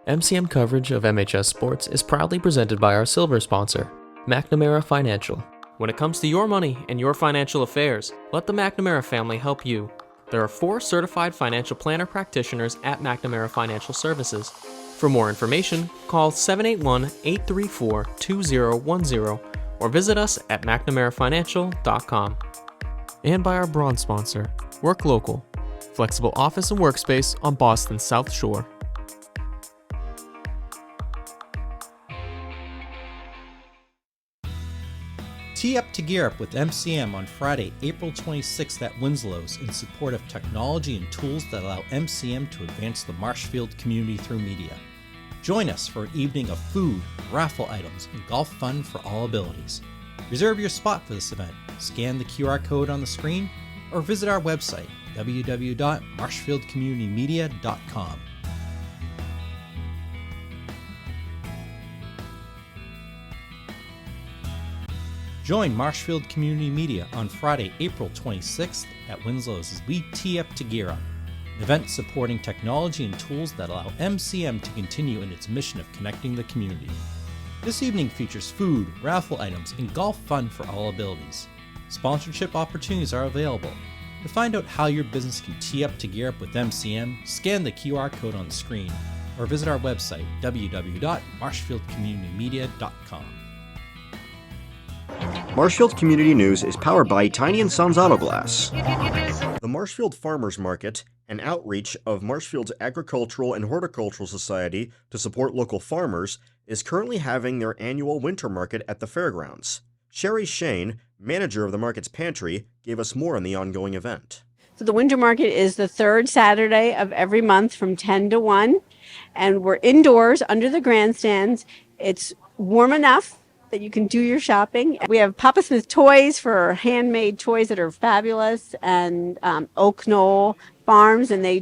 MCM coverage of MHS sports is proudly presented by our silver sponsor, McNamara Financial. When it comes to your money and your financial affairs, let the McNamara family help you. There are 4 certified financial planner practitioners at McNamara Financial Services. For more information, call 781-834-2010 or visit us at mcnamarafinancial.com. And by our bronze sponsor, Work Local, flexible office and workspace on Boston's South Shore. Tee up to gear up with MCM on Friday, April 26th at Winslow's in support of technology and tools that allow MCM to advance the Marshfield community through media. Join us for an evening of food, raffle items, and golf fun for all abilities. Reserve your spot for this event, scan the QR code on the screen, or visit our website, www.marshfieldcommunitymedia.com. Join Marshfield Community Media on Friday, April 26th at Winslow's as we tee up to gear up, an event supporting technology and tools that allow MCM to continue in its mission of connecting the community. This evening features food, raffle items, and golf fun for all abilities. Sponsorship opportunities are available. To find out how your business can tee up to gear up with MCM, scan the QR code on the screen or visit our website, www.marshfieldcommunitymedia.com. Marshfield Community News is powered by Tiny & Sons Auto Glass. The Marshfield Farmers Market, an outreach of Marshfield's Agricultural and Horticultural Society to support local farmers, is currently having their annual winter market at the fairgrounds. Sherry Shane, manager of the market's pantry, gave us more on the ongoing event. So the winter market is the third Saturday of every month from 10 to 1, and we're indoors under the grandstands. It's warm enough that you can do your shopping. We have Papa Smith toys for handmade toys that are fabulous, and Oak Knoll Farms, and they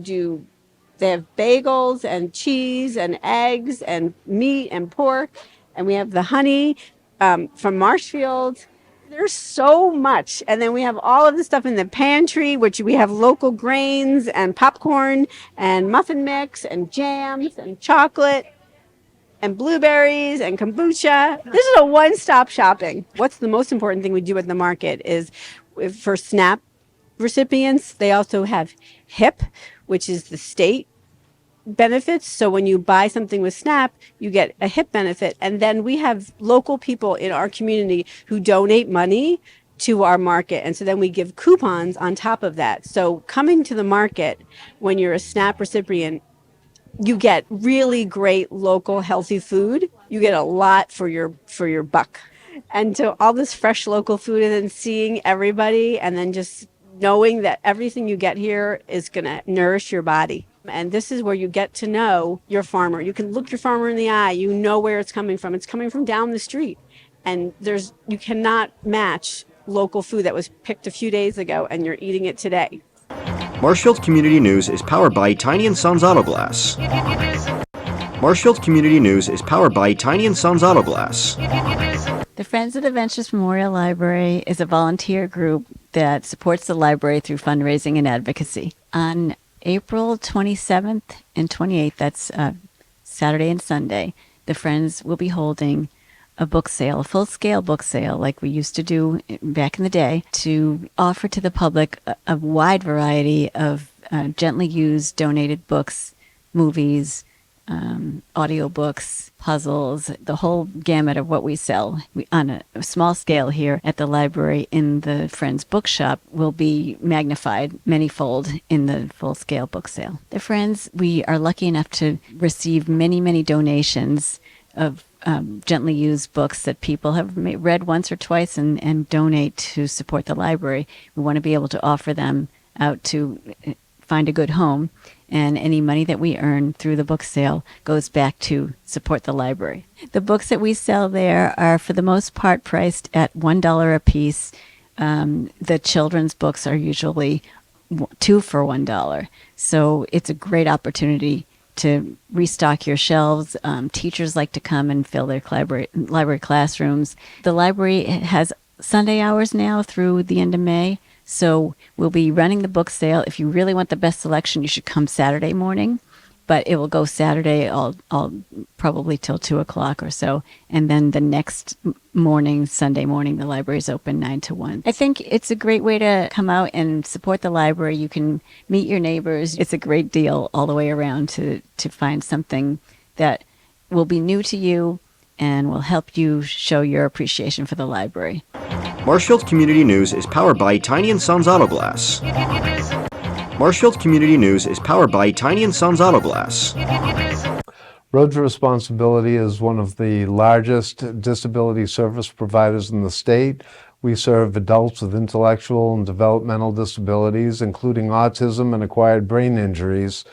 have bagels and cheese and eggs and meat and pork, and we have the honey from Marshfield. There's so much. And then we have all of the stuff in the pantry, which we have local grains and popcorn and muffin mix and jams and chocolate and blueberries and kombucha. This is a one-stop shopping. What's the most important thing we do at the market is for SNAP recipients, they also have HIP, which is the state benefits. So when you buy something with SNAP, you get a HIP benefit. And then we have local people in our community who donate money to our market. And so then we give coupons on top of that. So coming to the market when you're a SNAP recipient, you get really great local healthy food. You get a lot for your buck. And so all this fresh local food, and then seeing everybody, and then just knowing that everything you get here is going to nourish your body. And this is where you get to know your farmer. You can look your farmer in the eye. You know where it's coming from. It's coming from down the street. And you cannot match local food that was picked a few days ago and you're eating it today. Marshfield Community News is powered by Tiny & Sons Auto Glass. Marshfield Community News is powered by Tiny & Sons Auto Glass. The Friends of the Ventures Memorial Library is a volunteer group that supports the library through fundraising and advocacy. On April 27th and 28th, that's Saturday and Sunday, the Friends will be holding a book sale, a full-scale book sale like we used to do back in the day, to offer to the public a wide variety of gently used donated books, movies, audiobooks, puzzles, the whole gamut of what we sell. On a small scale here at the library in the Friends Bookshop will be magnified many-fold in the full-scale book sale. The Friends, we are lucky enough to receive many, many donations of gently used books that people have read once or twice and donate to support the library. We want to be able to offer them out to find a good home, and any money that we earn through the book sale goes back to support the library. The books that we sell there are for the most part priced at $1 a piece. The children's books are usually 2 for $1. So it's a great opportunity to restock your shelves. Teachers like to come and fill their library classrooms. The library has Sunday hours now through the end of May. So we'll be running the book sale. If you really want the best selection, you should come Saturday morning but it will go Saturday all probably till 2 o'clock or so. And then the next morning, Sunday morning, the library is open 9 to 1. I think it's a great way to come out and support the library. You can meet your neighbors. It's a great deal all the way around to find something that will be new to you and will help you show your appreciation for the library. Marshfield Community News is powered by Tiny & Sons Auto Glass. Marshfield Community News is powered by Tiny & Sons Auto Glass. Road to Responsibility is one of the largest disability service providers in the state. We serve adults with intellectual and developmental disabilities, including autism and acquired brain injuries,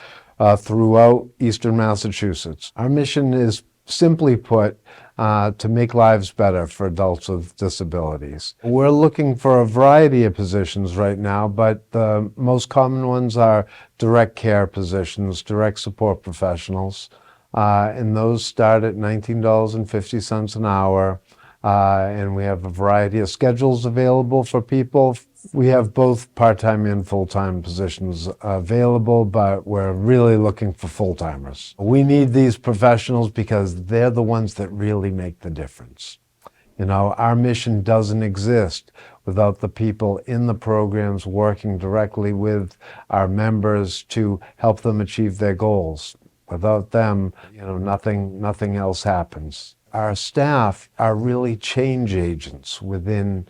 throughout Eastern Massachusetts. Our mission is, simply put, to make lives better for adults with disabilities. We're looking for a variety of positions right now, but the most common ones are direct care positions, direct support professionals, and those start at $19.50 an hour. And we have a variety of schedules available for people. We have both part-time and full-time positions available, but we're really looking for full-timers. We need these professionals because they're the ones that really make the difference. You know, our mission doesn't exist without the people in the programs working directly with our members to help them achieve their goals. Without them, you know, nothing else happens. Our staff are really change agents within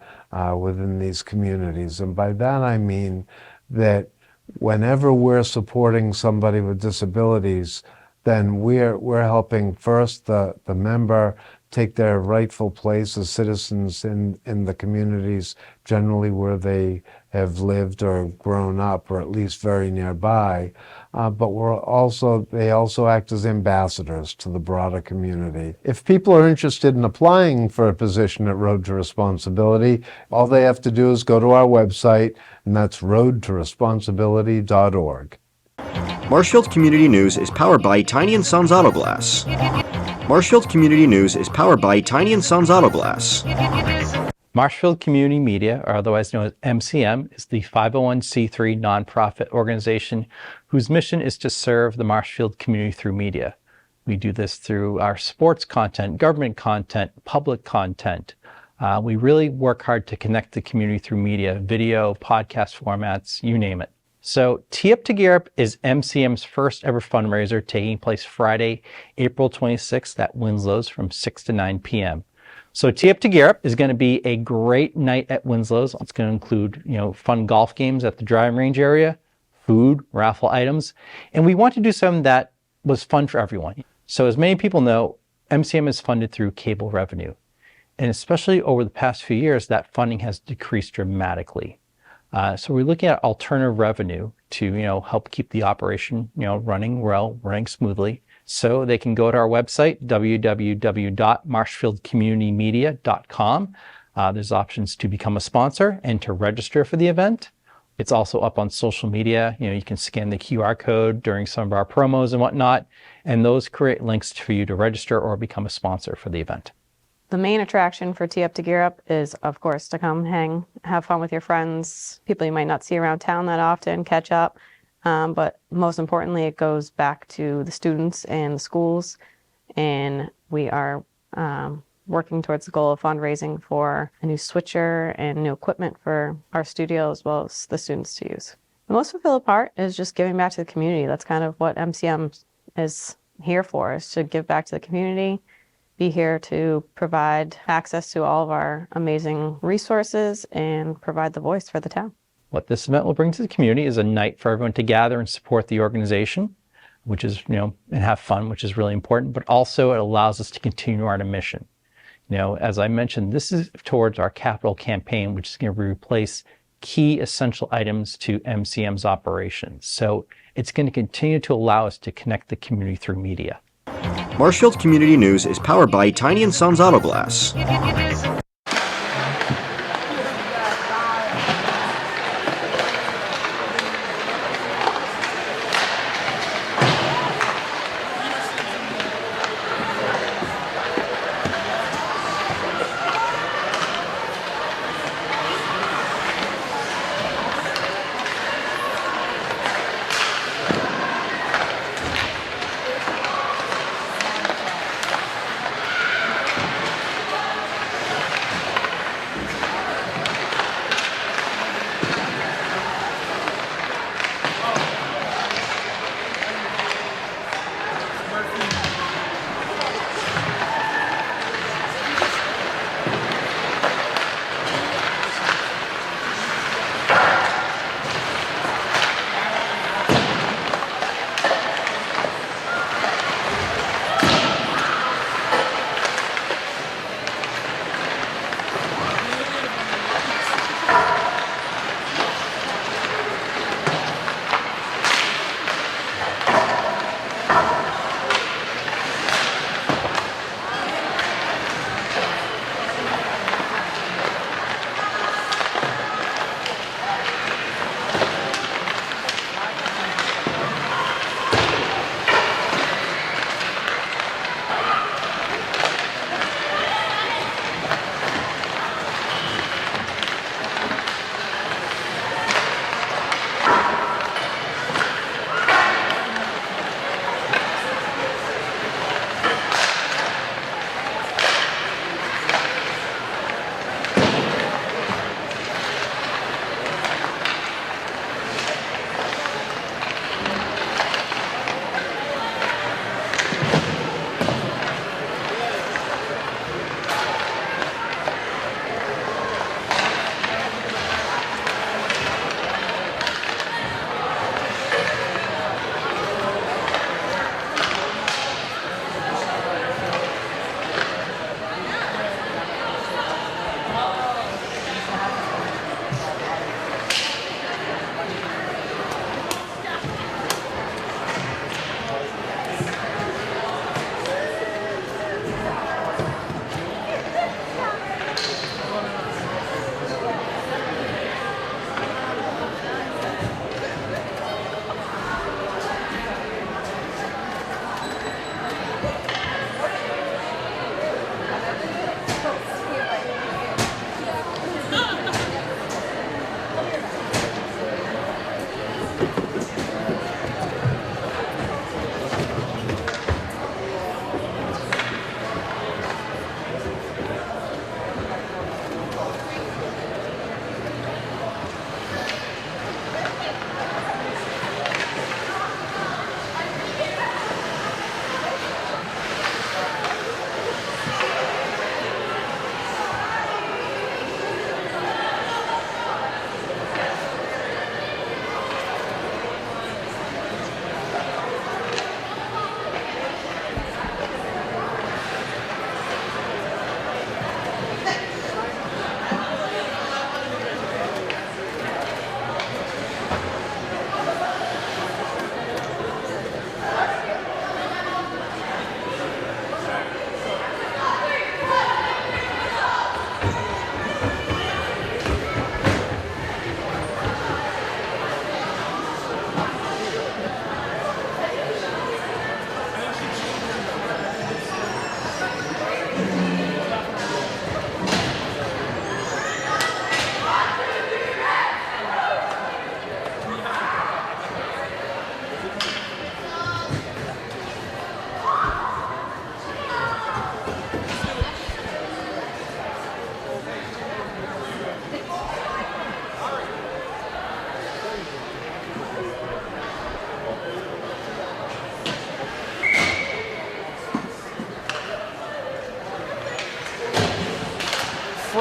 these communities. And by that I mean that whenever we're supporting somebody with disabilities, then we're helping first the member take their rightful place as citizens in the communities generally where they have lived or grown up, or at least very nearby. But they also act as ambassadors to the broader community. If people are interested in applying for a position at Road to Responsibility, all they have to do is go to our website, and that's roadtoresponsibility.org. Marshfield Community News is powered by Tiny & Sons Auto Glass. Marshfield Community News is powered by Tiny & Sons Auto Glass. Marshfield Community Media, or otherwise known as MCM, is the 501c3 nonprofit organization whose mission is to serve the Marshfield community through media. We do this through our sports content, government content, public content. We really work hard to connect the community through media, video, podcast formats, you name it. So Tee Up to Gear Up is MCM's first ever fundraiser, taking place Friday, April 26th at Winslow's from 6 to 9 p.m. So Tee Up to Gear Up is going to be a great night at Winslow's. It's going to include, fun golf games at the driving range area, food, raffle items, and we want to do something that was fun for everyone. So as many people know, MCM is funded through cable revenue, and especially over the past few years, that funding has decreased dramatically. So we're looking at alternative revenue to, help keep the operation, running well, running smoothly. So they can go to our website, www.marshfieldcommunitymedia.com. There's options to become a sponsor and to register for the event. It's also up on social media. You can scan the QR code during some of our promos and whatnot, and those create links for you to register or become a sponsor for the event. The main attraction for Tee Up to Gear Up is, of course, to come hang, have fun with your friends, people you might not see around town that often, catch up. But most importantly, it goes back to the students and the schools. And we are working towards the goal of fundraising for a new switcher and new equipment for our studio as well as the students to use. The most fulfilling part is just giving back to the community. That's kind of what MCM is here for, is to give back to the community, be here to provide access to all of our amazing resources and provide the voice for the town. What this event will bring to the community is a night for everyone to gather and support the organization, which is, and have fun, which is really important, but also it allows us to continue our mission. As I mentioned, this is towards our capital campaign, which is going to replace key essential items to MCM's operations. So it's going to continue to allow us to connect the community through media. Marshfield Community News is powered by Tiny & Sons Auto Glass.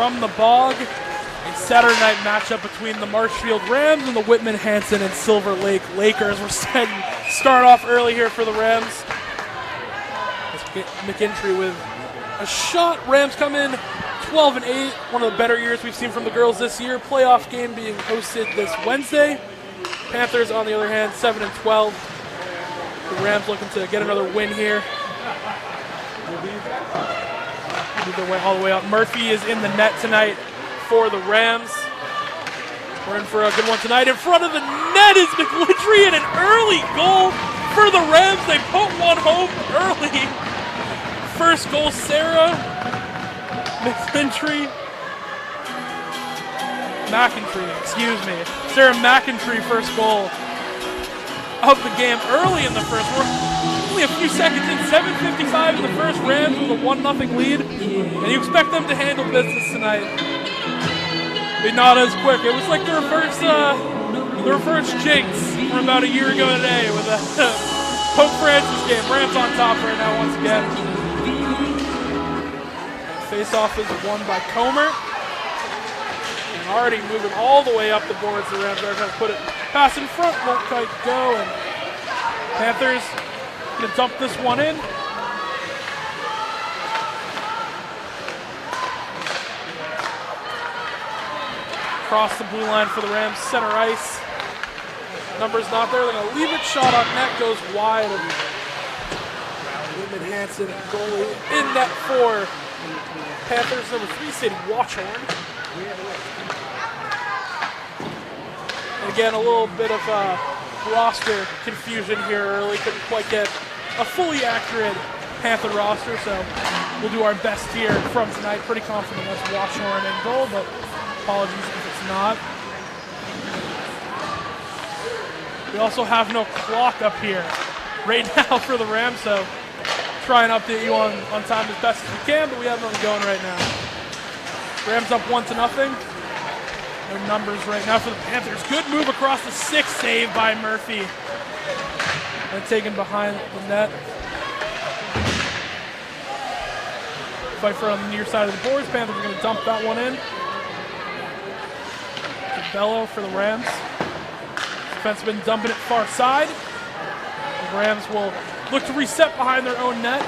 from the Bog. A Saturday night matchup between the Marshfield Rams and the Whitman Hanson and Silver Lake Lakers. We're setting start off early here for the Rams. McIntry with a shot. Rams come in 12-8, one of the better years we've seen from the girls this year. Playoff game being hosted this Wednesday. Panthers, on the other hand, 7-12. The Rams looking to get another win here. Move their way all the way up. Murphy is in the net tonight for the Rams. We're in for a good one tonight. In front of the net is McLintry, and an early goal for the Rams. They put one home early. First goal, Sarah McIntry. Sarah McIntry, first goal of the game early in the first. We're only a few seconds in, 7:55 in the first. Rams with a 1-0 lead, and you expect them to handle business tonight. But not as quick. It was like the reverse jinx from about a year ago today with the Pope Francis game. Rams on top right now once again. Face-off is won by Comer. And already moving all the way up the boards. The Rams are trying to put it pass in front, won't quite go. And Panthers going to dump this one in. Across the blue line for the Rams, center ice. Number's not there. They're going to leave it. Shot on net goes wide. Whitman Hanson, goalie, in net for Panthers. Number 3, Sadie Watchhorn. And again, a little bit of roster confusion here early. Couldn't quite get a fully accurate Panther roster, so we'll do our best here from tonight. Pretty confident that's Watchhorn in goal, but apologies if it's not. We also have no clock up here right now for the Rams, so try and update you on time as best as we can, but we have nothing going right now. Rams up 1-0. No numbers right now for the Panthers. Good move across the 6, save by Murphy. And taken behind the net. Fight for on the near side of the boards. Panthers are going to dump that one in. Bello for the Rams. Defenseman dumping it far side. The Rams will look to reset behind their own net.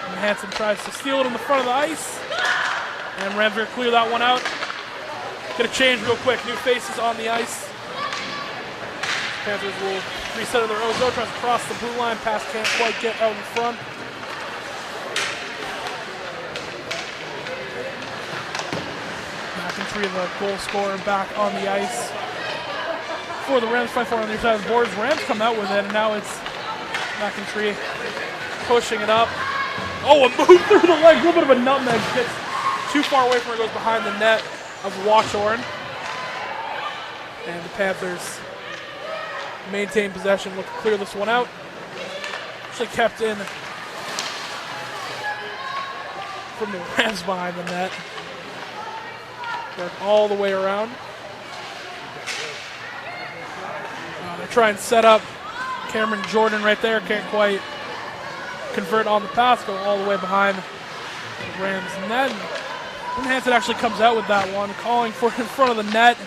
And Hanson tries to steal it in the front of the ice. And Rams are going to clear that one out. Going to change real quick. New faces on the ice. Panthers will reset in their own zone. Tries to cross the blue line. Pass can't quite get out in front. McIntry, the goal scorer, back on the ice for the Rams. 5-4 on the other side of the boards. Rams come out with it, and now it's McIntry pushing it up. Oh, a move through the leg. A little bit of a nutmeg. Gets too far away from where it goes behind the net of Watchhorn. And the Panthers maintain possession. Look to clear this one out. Actually kept in from the Rams behind the net. Work all the way around. They try and set up Cameron Jordan right there. Can't quite convert on the pass. Go all the way behind the Rams net. And Hanson actually comes out with that one, calling for it in front of the net.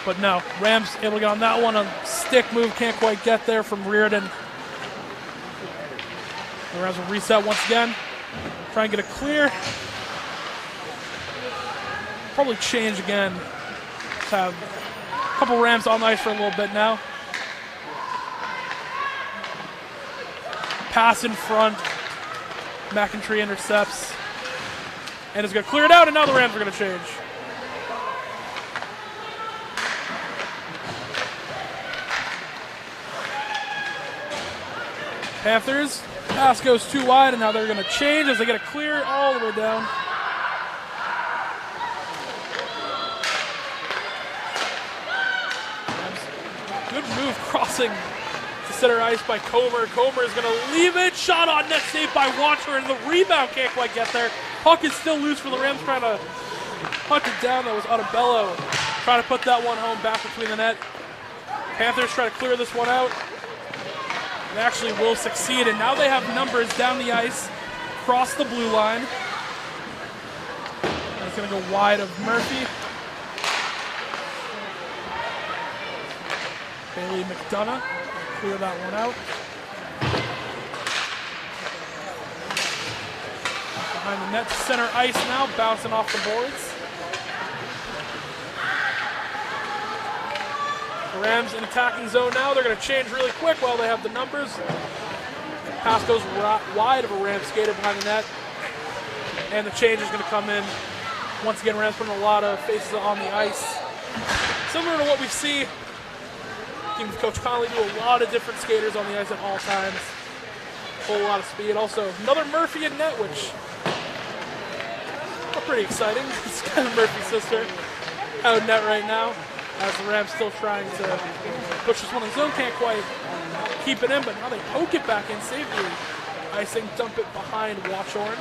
But no, Rams able to get on that one. A stick move, can't quite get there from Reardon. The Rams will reset once again. Try and get a clear. Probably change again. Just have a couple Rams on the ice for a little bit now. Pass in front. McIntry intercepts. And is going to clear it out, and now the Rams are going to change. Panthers, pass goes too wide, and now they're going to change as they get a clear all the way down. Good move crossing to center ice by Comer. Comer is going to leave it. Shot on net, saved by Watchhorn, and the rebound can't quite get there. Puck is still loose for the Rams, trying to punt it down. That was Otabello trying to put that one home back between the net. Panthers try to clear this one out. They actually will succeed, and now they have numbers down the ice, across the blue line. That's going to go wide of Murphy. Bailey McDonough clear that one out. Behind the net, center ice now, bouncing off the boards. The Rams in attacking zone now. They're going to change really quick while they have the numbers. Pass goes wide of a Rams skater behind the net. And the change is going to come in. Once again, Rams putting a lot of faces on the ice. Similar to what we see team with Coach Conley do, a lot of different skaters on the ice at all times. A whole lot of speed. Also, another Murphy in net, which is pretty exciting. It's kind of Murphy's sister out in net right now. As the Rams still trying to push this one in zone, can't quite keep it in, but now they poke it back in safely. Icing, dump it behind Watchorn.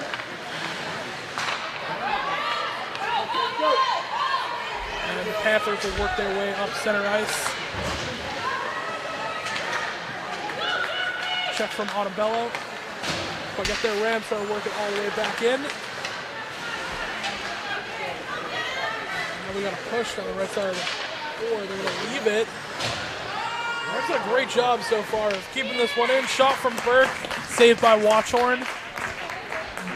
And the Panthers will work their way up center ice. Check from Ottobello. But get their Rams try to work it all the way back in. Now we got a push on the right side of the floor. They're going to leave it. That's a great job so far of keeping this one in. Shot from Burke, saved by Watchorn.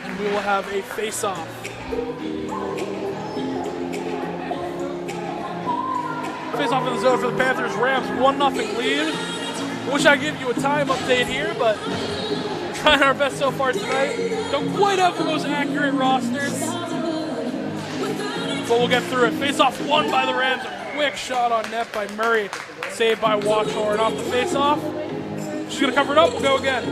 And we will have a face-off. Face-off in the zone for the Panthers. Rams 1-0 lead. Wish I'd give you a time update here, but we're trying our best so far tonight. Don't quite have the most accurate rosters, but we'll get through it. Face-off won by the Rams. A quick shot on net by Murray, saved by Watchorn off the face-off. She's going to cover it up. We'll go again.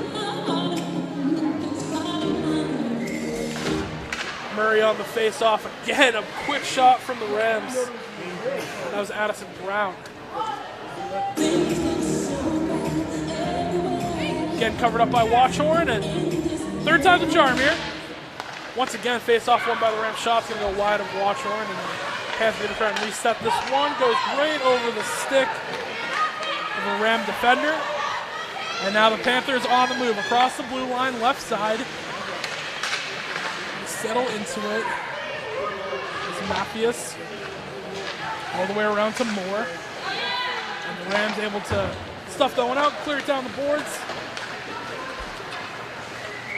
Murray on the face-off again. A quick shot from the Rams. That was Addison Brown. Again covered up by Watchorn, and third time's a charm here. Once again, face-off won by the Rams. Shot's going to go wide of Watchorn, and the Panthers going to try and reset this one. Goes right over the stick of a Ram defender. And now the Panthers on the move across the blue line, left side. They settle into it. It's Mathias all the way around to Moore. And the Rams able to stuff that one out, clear it down the boards.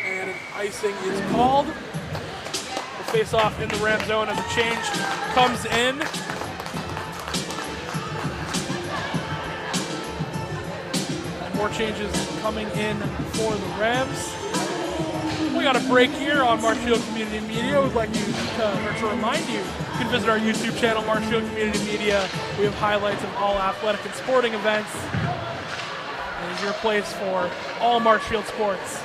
And an icing is called. The face-off in the Ram zone as a change comes in. And more changes coming in for the Rams. We got a break here on Marshfield Community Media. We'd like you to remind you can visit our YouTube channel, Marshfield Community Media. We have highlights of all athletic and sporting events. It is your place for all Marshfield sports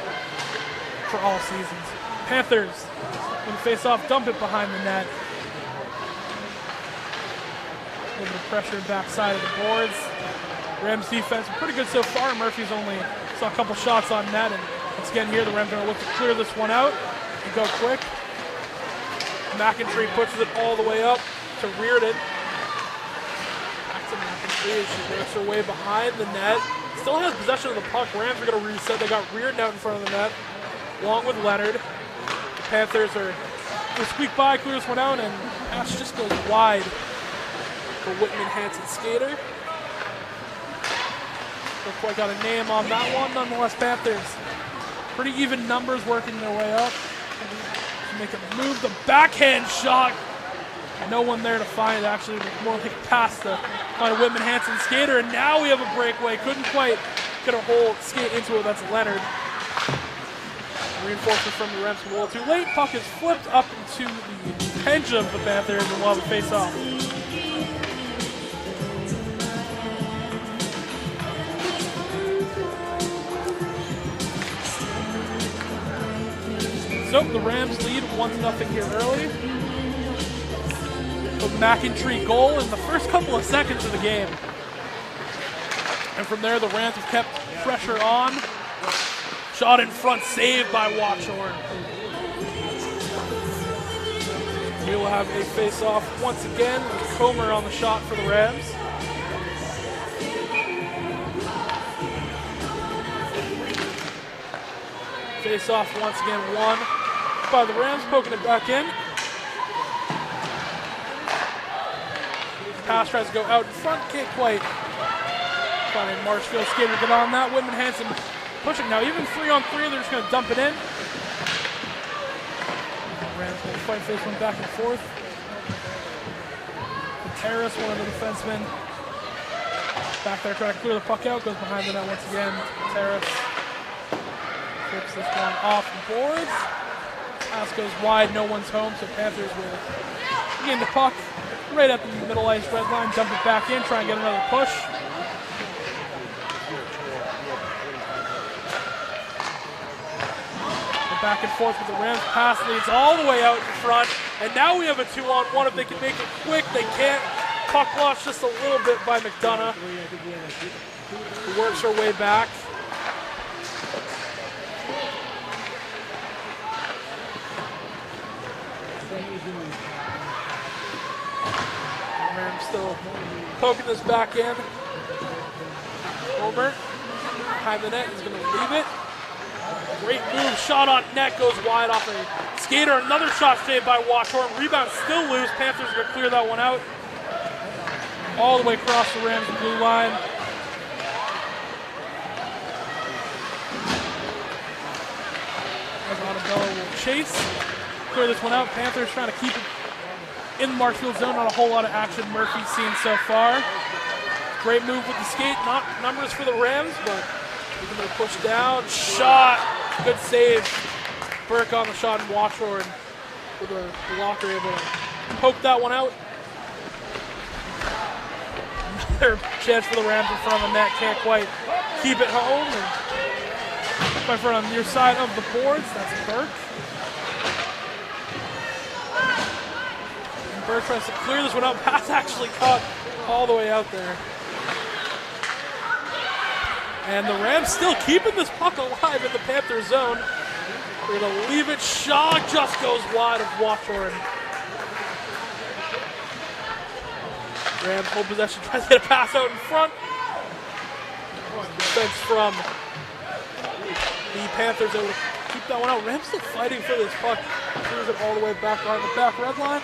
for all seasons. Panthers, when face off, dump it behind the net. A little bit of pressure backside of the boards. Rams defense pretty good so far. Murphy's only saw a couple shots on net, and once again here the Rams are going to look to clear this one out and go quick. McIntree pushes it all the way up to Reardon. Back to McIntree as she works her way behind the net. Still has possession of the puck. Rams are going to reset. They got Reardon out in front of the net, along with Leonard. The Panthers are going to squeak by, clear this one out, and pass just goes wide for Whitman Hanson Skater. Don't quite got a name on that one. Nonetheless, Panthers, pretty even numbers working their way up. Make a move, the backhand shot. No one there to find, actually, more like a pass to find a Whitman Hanson Skater, and now we have a breakaway. Couldn't quite get a whole skate into it. That's Leonard. Reinforcement from the Rams a little too late. Puck is flipped up into the edge of the Panthers, and we'll have a face-off. So the Rams lead 1-0 here early. The McIntree goal in the first couple of seconds of the game. And from there, the Rams have kept pressure on. Shot in front, saved by Watchorn. We will have a face-off once again with Comer on the shot for the Rams. Face off once again, won by the Rams, poking it back in. Pass tries to go out in front, can't quite find Marshfield skater get on that. Whitman Hanson pushing now, even 3-on-3, they're just going to dump it in. Rams going to fight for this one back and forth. Terrace, one of the defensemen, back there trying to clear the puck out, goes behind the net once again. Terrace flips this one off the boards. Pass goes wide, no one's home, so Panthers will gain the puck right at the middle ice red line, dump it back in, try and get another push. And back and forth with the Rams. Pass leads all the way out in front, and now we have a 2-on-1. If they can make it quick, they can't. Puck lost just a little bit by McDonough, who works her way back. Rams still poking this back in. Homer behind the net, he's going to leave it. Great move, shot on net, goes wide off a skater. Another shot saved by Washorn. Rebound still loose. Panthers are going to clear that one out. All the way across the Rams blue line. As Ottobello will chase. Clear this one out. Panthers trying to keep it in the Marshfield zone. Not a whole lot of action Murphy's seen so far. Great move with the skate. Not numbers for the Rams, but even though push down. Shot. Good save. Burke on the shot and Washorn with a blocker able to poke that one out. Another chance for the Rams in front of the net. Can't quite keep it home. And my friend on your side of the boards. That's Burke. And Burke tries to clear this one out. Pass actually caught all the way out there. And the Rams still keeping this puck alive in the Panther zone. We're going to leave it. Shaw just goes wide of Washorn. Rams hold possession, tries to get a pass out in front. Defense from the Panthers able to keep that one out. Rams still fighting for this puck. Clears it all the way back on the back red line.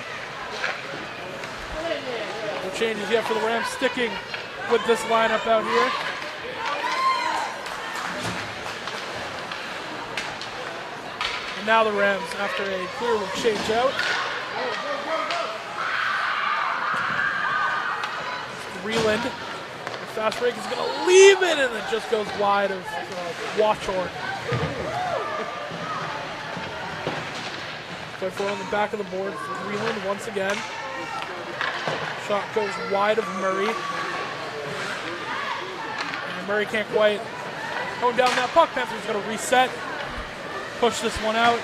No changes yet for the Rams, sticking with this lineup out here. And now the Rams, after a clear, will change out. Reland, the fast break is going to leave it, and it just goes wide of Washorn. Play for on the back of the board for Reland once again. Shot goes wide of Murray. And Murray can't quite hone down that puck. Panthers going to reset, push this one out,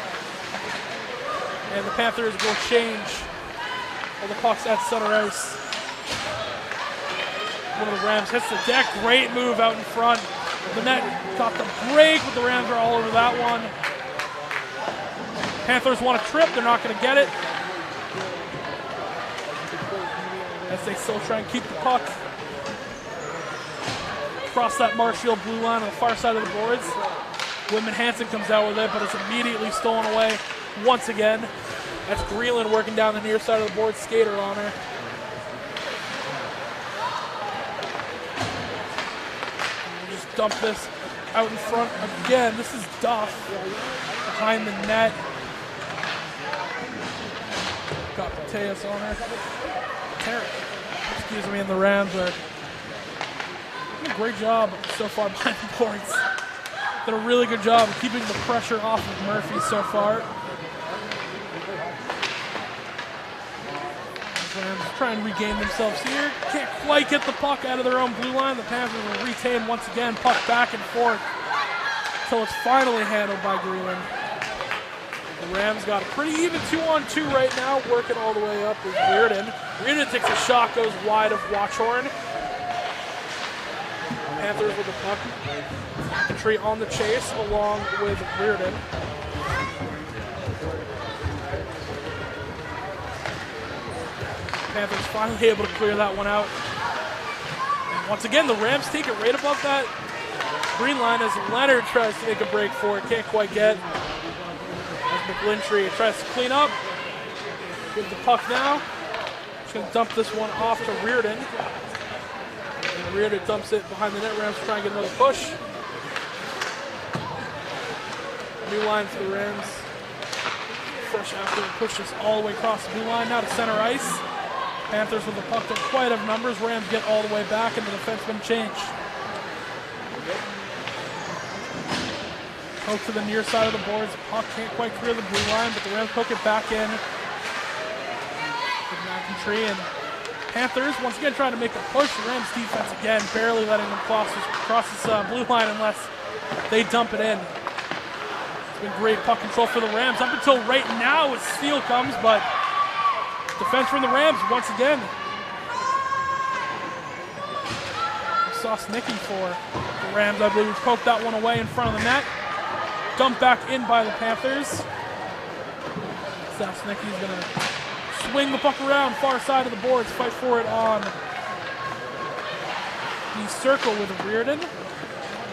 and the Panthers will change while the puck's at center ice. One of the Rams hits the deck. Great move out in front. The net got the break, but the Rams are all over that one. Panthers want a trip. They're not going to get it. As they still try and keep the puck across that Marshfield blue line on the far side of the boards. Whitman Hanson comes out with it, but it's immediately stolen away once again. That's Greenland working down the near side of the board. Skater on her. Dump this out in front again. This is Duff behind the net. Got Mateus on her. Excuse me, and the Rams are doing a great job so far behind the boards. Did a really good job of keeping the pressure off of Murphy so far. Rams try and regain themselves here. Can't quite get the puck out of their own blue line. The Panthers will retain once again. Puck back and forth until it's finally handled by Greenland. The Rams got a pretty even 2-on-2 right now, working all the way up with Reardon. Reardon takes a shot, goes wide of Washorn. Panthers with the puck. Entry on the chase along with Reardon. Panthers finally able to clear that one out. And once again, the Rams take it right above that Green line as Leonard tries to make a break for it. Can't quite get. As McGlintrey tries to clean up. With the puck now. Just going to dump this one off to Reardon. And Reardon dumps it behind the net. Rams try and get another push. New line for the Rams. Fresh after it pushes all the way across the blue line. Now to center ice. Panthers with the puck don't quite have numbers. Rams get all the way back and the defenseman change. Poke to the near side of the boards. Puck can't quite clear the blue line, but the Rams poke it back in. With McIntyre and Panthers once again trying to make a push. The Rams defense again barely letting them cross this blue line unless they dump it in. It's been great puck control for the Rams up until right now as steal comes, but defense from the Rams once again. Sosnicki for the Rams, I believe, poked that one away in front of the net. Dumped back in by the Panthers. Sosnicki's going to swing the puck around, far side of the boards, fight for it on the circle with Reardon.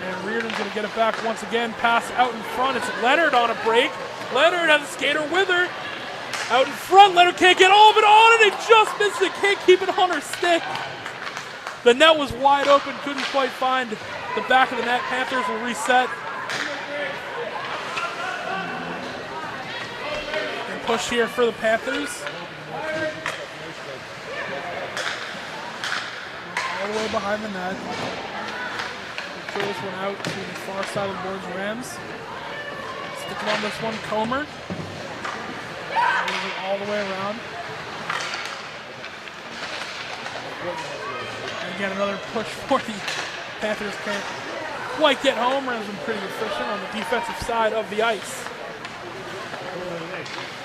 And Reardon's going to get it back once again. Pass out in front. It's Leonard on a break. Leonard has a skater with her. Out in front. Leonard can't get all of it on it. He just missed it. Can't keep it on her stick. The net was wide open. Couldn't quite find the back of the net. Panthers will reset. And push here for the Panthers. All the way behind the net. Throw this one out to the far side of the boards. Rams. Sticking on this one. Comer. Moves it all the way around. And again, another push for the Panthers. Can't quite get home. Rams been pretty efficient on the defensive side of the ice.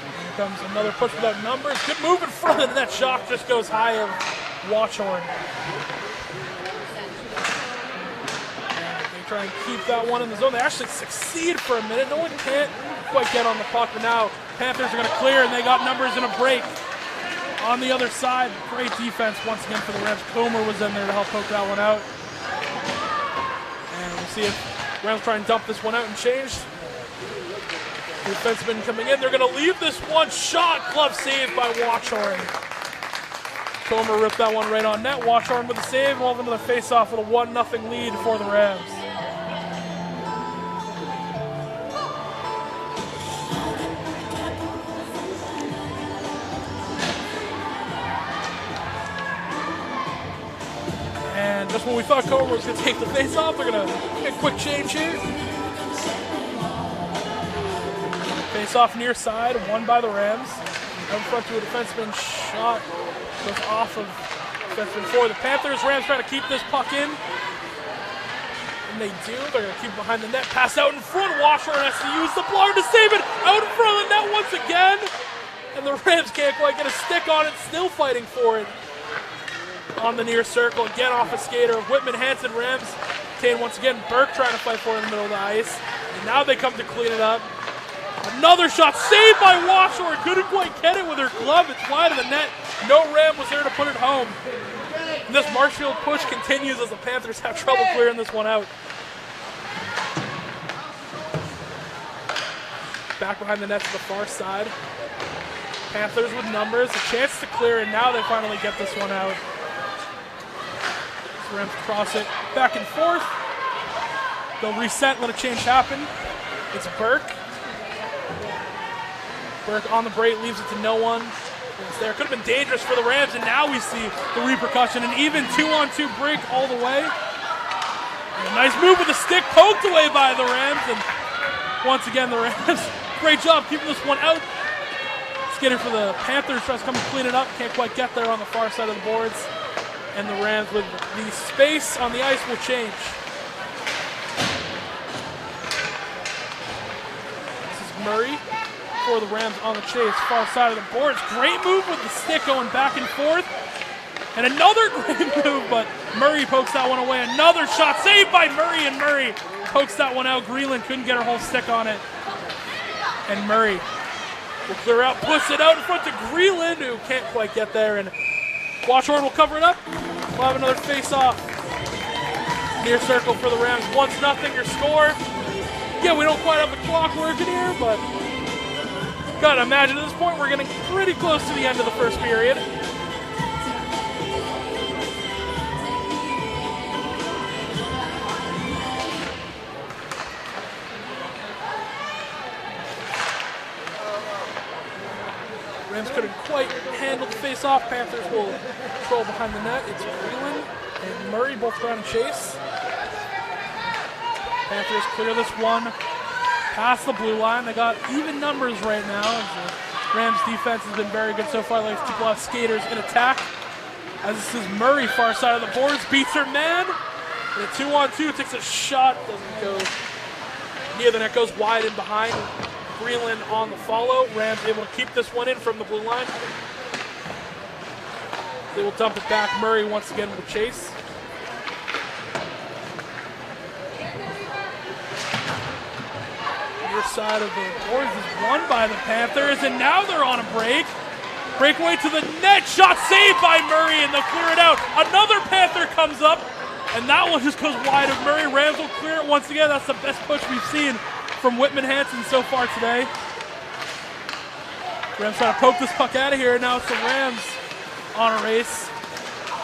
Here comes another push without numbers. Good move in front of the net. Shot just goes high of Watchorn. Try and keep that one in the zone. They actually succeed for a minute. No one can't quite get on the puck, but now Panthers are going to clear, and they got numbers in a break on the other side. Great defense once again for the Rams. Comer was in there to help poke that one out. And we'll see if Rams try and dump this one out and change. The defenseman coming in. They're going to leave this one. Shot, glove saved by Watchorn. Comer ripped that one right on net. Watchorn with the save. We'll have another face-off with a 1-0 lead for the Rams. And just when we thought Comer was going to take the face-off, they're going to get a quick change here. Face-off near side, won by the Rams. Out in front to a defenseman. Shot goes off of defenseman for the Panthers. Rams trying to keep this puck in. And they do. They're going to keep it behind the net. Pass out in front. Washburn has to use the blower to save it. Out in front of the net once again. And the Rams can't quite get a stick on it. Still fighting for it. On the near circle. Again off a skater. Whitman Hanson Rams. Kane once again. Burke trying to fight for it in the middle of the ice. And now they come to clean it up. Another shot saved by Washburn. Couldn't quite get it with her glove. It's wide of the net. No Ram was there to put it home. And this Marshfield push continues as the Panthers have trouble clearing this one out. Back behind the net to the far side. Panthers with numbers, a chance to clear, and now they finally get this one out. The Rams cross it back and forth. They'll reset, let a change happen. It's Burke. Burke on the break, leaves it to no one. It's there. Could have been dangerous for the Rams, and now we see the repercussion. An even 2-on-2 break all the way. And a nice move with the stick, poked away by the Rams. And once again, the Rams, great job keeping this one out. Skater for the Panthers tries to come and clean it up. Can't quite get there on the far side of the boards. And the Rams with the space on the ice will change. This is Murray for the Rams on the chase, far side of the boards. Great move with the stick going back and forth. And another great move, but Murray pokes that one away. Another shot saved by Murray, and Murray pokes that one out. Greenland couldn't get her whole stick on it. And Murray will clear out, push it out in front to Greenland, who can't quite get there. And Watchorn will cover it up. We'll have another face-off. Near circle for the Rams. 1-0 your score. Yeah, we don't quite have the clock working here, but gotta imagine at this point we're getting pretty close to the end of the first period. Rams couldn't quite handle the face-off. Panthers will control behind the net. It's Freeland and Murray both trying to chase. Panthers clear this one past the blue line. They got even numbers right now. The Rams defense has been very good so far. They like to keep a lot of skaters in attack. As this is Murray, far side of the boards, beats her man. And a 2-on-2, takes a shot, doesn't go near the net, goes wide and behind. Greenland on the follow. Rams able to keep this one in from the blue line. They will dump it back. Murray once again will chase. Your side of the boards is won by the Panthers, and now they're on a break. Breakaway to the net. Shot saved by Murray, and they'll clear it out. Another Panther comes up, and that one just goes wide of Murray. Rams will clear it once again. That's the best push we've seen from Whitman Hanson so far today. Rams trying to poke this puck out of here. Now it's the Rams on a race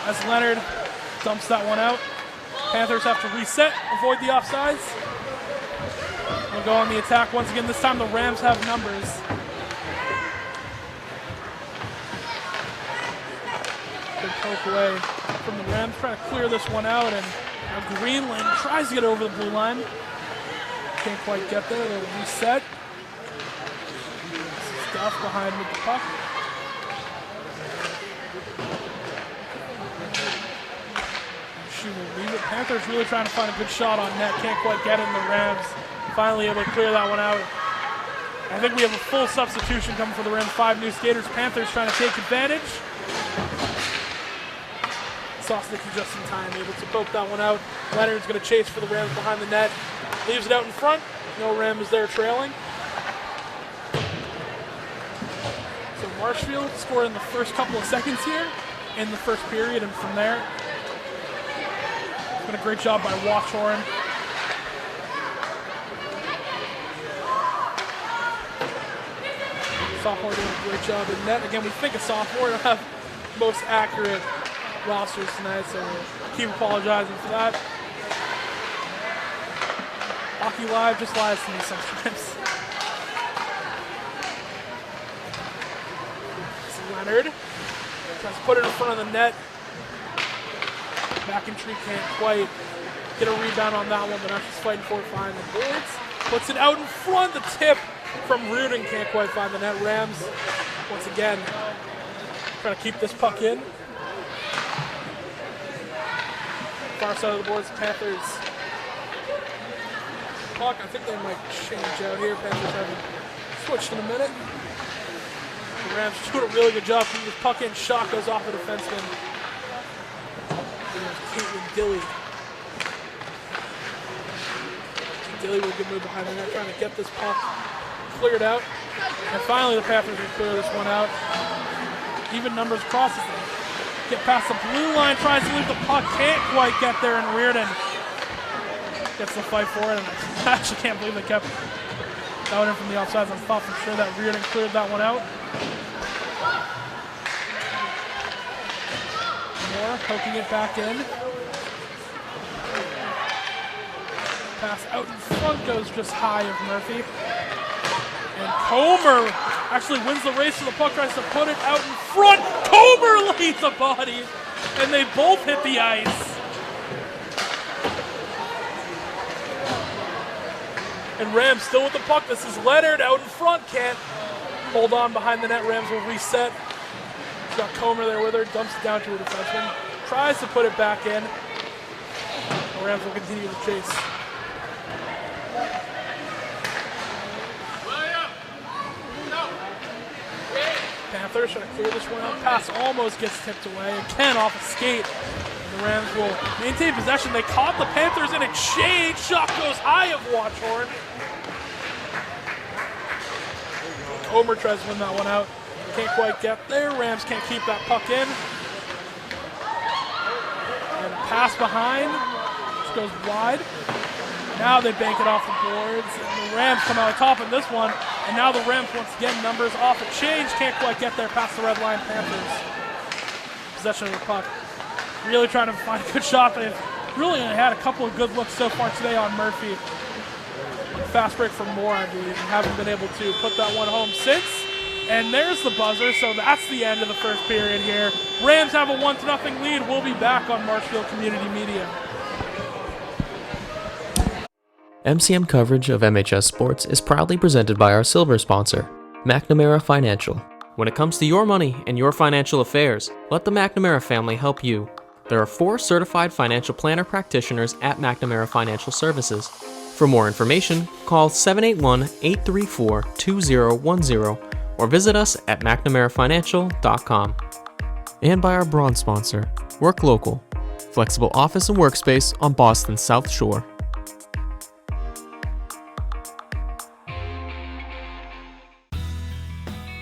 as Leonard dumps that one out. Panthers have to reset, avoid the offsides. We'll go on the attack once again. This time the Rams have numbers. Good poke away from the Rams, trying to clear this one out, and now Greenland tries to get over the blue line. Can't quite get there. They'll reset. Stuff behind with the puck. She will leave it. Panthers really trying to find a good shot on net. Can't quite get it in the Rams. Finally able to clear that one out. I think we have a full substitution coming for the Rams. 5 new skaters. Panthers trying to take advantage. Sosnicki just in time, able to poke that one out. Leonard's going to chase for the Rams behind the net. Leaves it out in front. No Rams there trailing. So Marshfield scored in the first couple of seconds here in the first period, and from there, it's been a great job by Watchorn. Sophomore doing a great job in net. Again, we think a sophomore will have the most accurate rosters tonight, so we'll keep apologizing for that. Hockey Live just lies to me sometimes. It's Leonard. Tries to put it in front of the net. McIntree can't quite get a rebound on that one, but now she's fighting for it behind the boards. Puts it out in front. The tip from Rudin can't quite find the net. Rams, once again, trying to keep this puck in. Far side of the boards, Panthers. Puck, I think they might change out here. Panthers haven't switched in a minute. The Rams doing a really good job keeping this puck in. Shot goes off the defenseman. Caitlin Dilly. Dilly with a good move behind the net, trying to get this puck cleared out. And finally the Panthers will clear this one out. Even numbers crosses them. Get past the blue line, tries to leave the puck, can't quite get there, and Reardon gets the fight for it. And I actually can't believe they kept that one in from the offsides. I thought for sure that Reardon cleared that one out. Moore poking it back in. Pass out in front goes just high of Murphy. And Comer actually wins the race to the puck, tries to put it out in front. Comer leads a body, and they both hit the ice. And Rams still with the puck. This is Leonard out in front, can't hold on behind the net. Rams will reset. She's got Comer there with her, dumps it down to her defenseman. Tries to put it back in. The Rams will continue to chase. Panthers trying to clear this one out. Pass almost gets tipped away. Again off a skate. And the Rams will maintain possession. They caught the Panthers in exchange. Shot goes high of Watchorn. Comer tries to win that one out. Can't quite get there. Rams can't keep that puck in. And pass behind. goes wide. Now they bank it off the boards, and the Rams come out on top in this one. And now the Rams, once again, numbers off a change. Can't quite get there past the red line. Panthers. Possession of the puck. Really trying to find a good shot. They've really only had a couple of good looks so far today on Murphy. Fast break for Moore, I believe, and haven't been able to put that one home since. And there's the buzzer, so that's the end of the first period here. Rams have a 1-0 lead. We'll be back on Marshfield Community Media. MCM coverage of MHS sports is proudly presented by our silver sponsor, McNamara Financial. When it comes to your money and your financial affairs, let the McNamara family help you. There are 4 certified financial planner practitioners at McNamara Financial Services. For more information, call 781-834-2010 or visit us at mcnamarafinancial.com. And by our bronze sponsor, Work Local, flexible office and workspace on Boston's South Shore.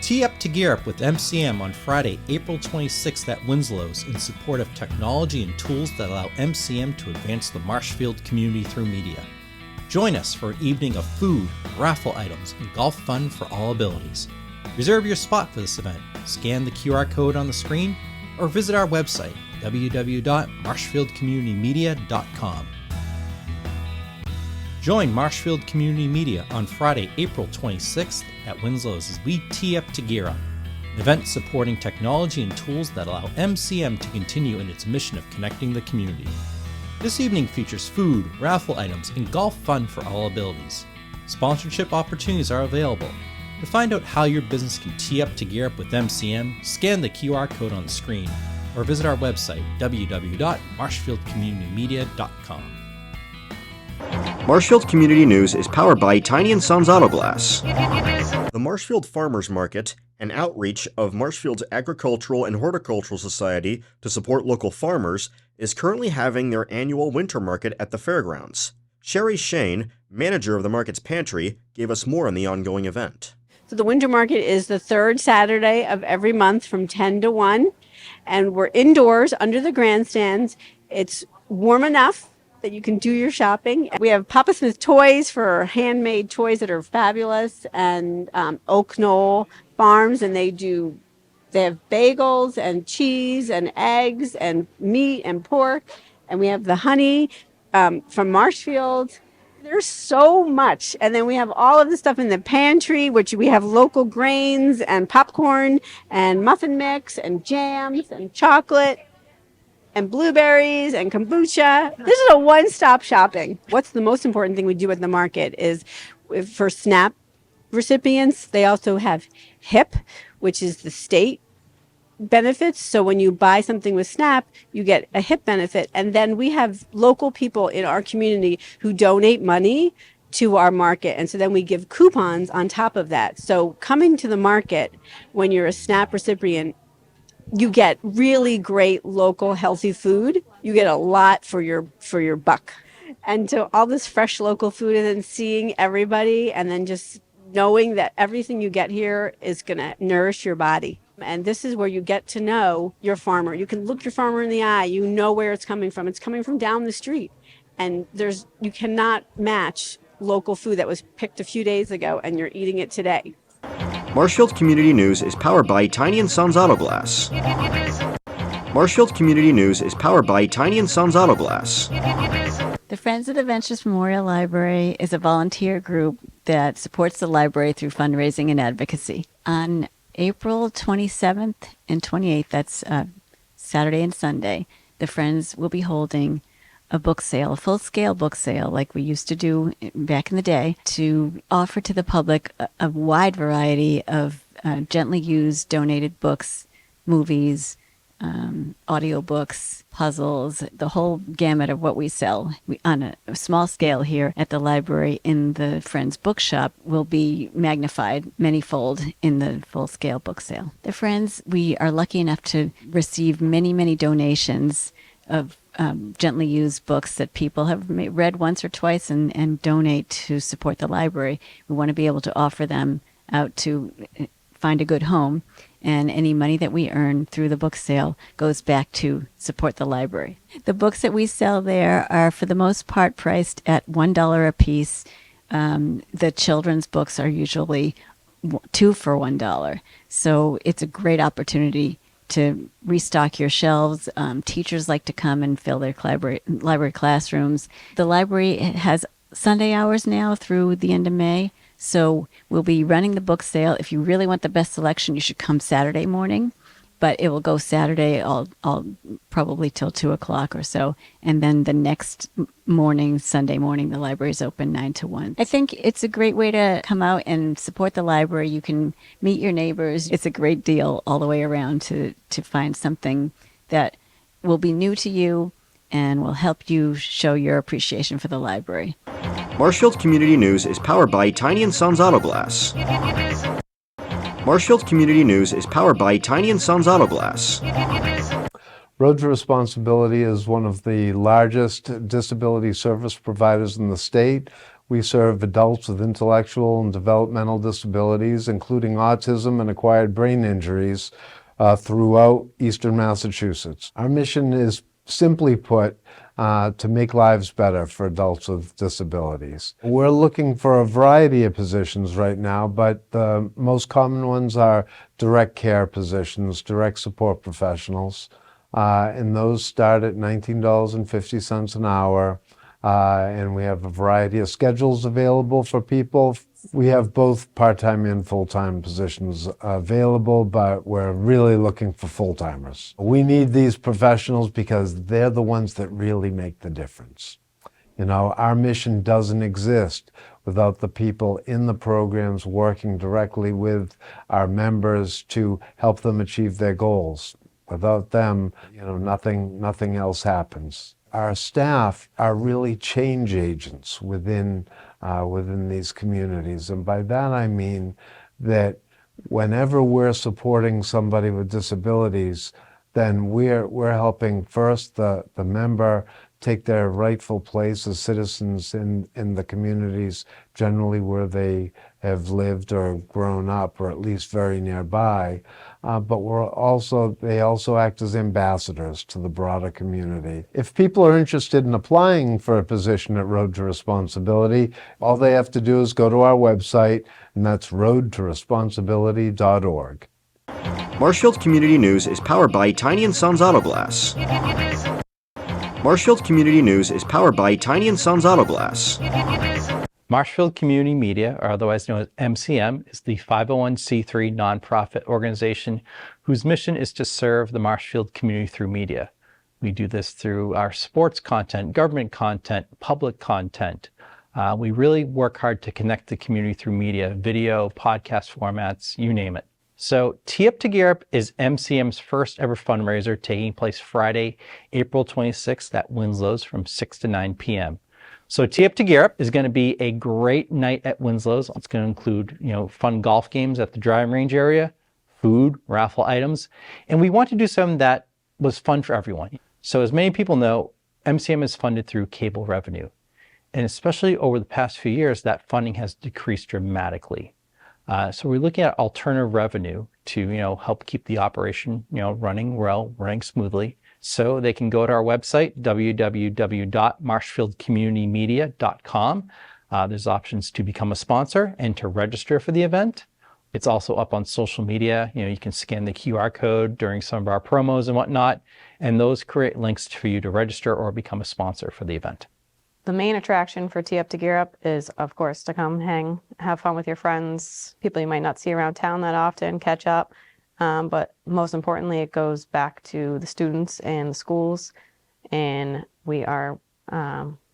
Tee up to gear up with MCM on Friday, April 26th at Winslow's in support of technology and tools that allow MCM to advance the Marshfield community through media. Join us for an evening of food, raffle items, and golf fun for all abilities. Reserve your spot for this event, scan the QR code on the screen, or visit our website, www.marshfieldcommunitymedia.com. Join Marshfield Community Media on Friday, April 26th at Winslow's as we tee up to gear up, an event supporting technology and tools that allow MCM to continue in its mission of connecting the community. This evening features food, raffle items, and golf fun for all abilities. Sponsorship opportunities are available. To find out how your business can tee up to gear up with MCM, scan the QR code on the screen, or visit our website, www.marshfieldcommunitymedia.com. Marshfield Community News is powered by Tiny & Sons Auto Glass. The Marshfield Farmers Market, an outreach of Marshfield's Agricultural and Horticultural Society to support local farmers, is currently having their annual winter market at the fairgrounds. Sherry Shane, manager of the market's pantry, gave us more on the ongoing event. So the winter market is the third Saturday of every month from 10 to 1, and we're indoors under the grandstands. It's warm enough that you can do your shopping. We have Papa Smith toys for handmade toys that are fabulous, and Oak Knoll Farms, and they have bagels and cheese and eggs and meat and pork, and we have the honey from Marshfield. There's so much. And then we have all of the stuff in the pantry, which we have local grains and popcorn and muffin mix and jams and chocolate and blueberries and kombucha. This is a one-stop shopping. What's the most important thing we do at the market is for SNAP recipients, they also have HIP, which is the state benefits. So when you buy something with SNAP, you get a HIP benefit. And then we have local people in our community who donate money to our market. And so then we give coupons on top of that. So coming to the market when you're a SNAP recipient, you get really great local healthy food. You get a lot for your buck. And so all this fresh local food, and then seeing everybody, and then just knowing that everything you get here is going to nourish your body. And this is where you get to know your farmer. You can look your farmer in the eye. You know where it's coming from. It's coming from down the street. And you cannot match local food that was picked a few days ago and you're eating it today. Marshfield Community News is powered by Tiny & Sons Auto Glass. Marshfield Community News is powered by Tiny & Sons Auto Glass. The Friends of the Ventures Memorial Library is a volunteer group that supports the library through fundraising and advocacy. On April 27th and 28th, that's Saturday and Sunday, the Friends will be holding a book sale, a full-scale book sale like we used to do back in the day, to offer to the public a wide variety of gently used donated books, movies, audiobooks, puzzles, the whole gamut of what we sell. On a small scale here at the library in the Friends bookshop will be magnified manyfold in the full-scale book sale. The Friends, we are lucky enough to receive many, many donations of gently used books that people have read once or twice and donate to support the library. We want to be able to offer them out to find a good home. And any money that we earn through the book sale goes back to support the library. The books that we sell there are, for the most part, priced at $1 a piece. The children's books are usually 2 for $1. So it's a great opportunity to restock your shelves. Teachers like to come and fill their library classrooms. The library has Sunday hours now through the end of May. So we'll be running the book sale. If you really want the best selection, you should come Saturday morning. But it will go Saturday all probably till 2 o'clock or so. And then the next morning, Sunday morning, the library is open 9 to 1. I think it's a great way to come out and support the library. You can meet your neighbors. It's a great deal all the way around to find something that will be new to you and will help you show your appreciation for the library. Marshfield Community News is powered by Tiny & Sons Auto Glass. Marshfield Community News is powered by Tiny & Sons Auto Glass. Road to Responsibility is one of the largest disability service providers in the state. We serve adults with intellectual and developmental disabilities, including autism and acquired brain injuries, throughout Eastern Massachusetts. Our mission is, simply put, to make lives better for adults with disabilities. We're looking for a variety of positions right now, but the most common ones are direct care positions, direct support professionals, and those start at $19.50 an hour. And we have a variety of schedules available for people. We have both part-time and full-time positions available, but we're really looking for full-timers. We need these professionals because they're the ones that really make the difference. You know, our mission doesn't exist without the people in the programs working directly with our members to help them achieve their goals. Without them, you know, nothing else happens. Our staff are really change agents within these communities. And by that I mean that whenever we're supporting somebody with disabilities, then we're helping first the member take their rightful place as citizens in the communities generally where they have lived or grown up, or at least very nearby. But they also act as ambassadors to the broader community. If people are interested in applying for a position at Road to Responsibility, all they have to do is go to our website, and that's roadtoresponsibility.org. Marshfield Community News is powered by Tiny & Sons Auto Glass. Marshfield Community News is powered by Tiny & Sons Auto Glass. Marshfield Community Media, or otherwise known as MCM, is the 501c3 nonprofit organization whose mission is to serve the Marshfield community through media. We do this through our sports content, government content, public content. We really work hard to connect the community through media, video, podcast formats, you name it. So Tee Up to Gear Up is MCM's first ever fundraiser, taking place Friday, April 26th at Winslow's from 6 to 9 p.m. So Tee Up to Gear Up is going to be a great night at Winslow's. It's going to include, fun golf games at the driving range area, food, raffle items, and we want to do something that was fun for everyone. So as many people know, MCM is funded through cable revenue, and especially over the past few years, that funding has decreased dramatically. So we're looking at alternative revenue to, help keep the operation, running well, running smoothly. So they can go to our website, www.marshfieldcommunitymedia.com. There's options to become a sponsor and to register for the event. It's also up on social media. You can scan the QR code during some of our promos and whatnot, and those create links for you to register or become a sponsor for the event. The main attraction for Tee Up to Gear Up is, of course, to come hang, have fun with your friends, people you might not see around town that often, catch up. But most importantly, it goes back to the students and the schools, and we are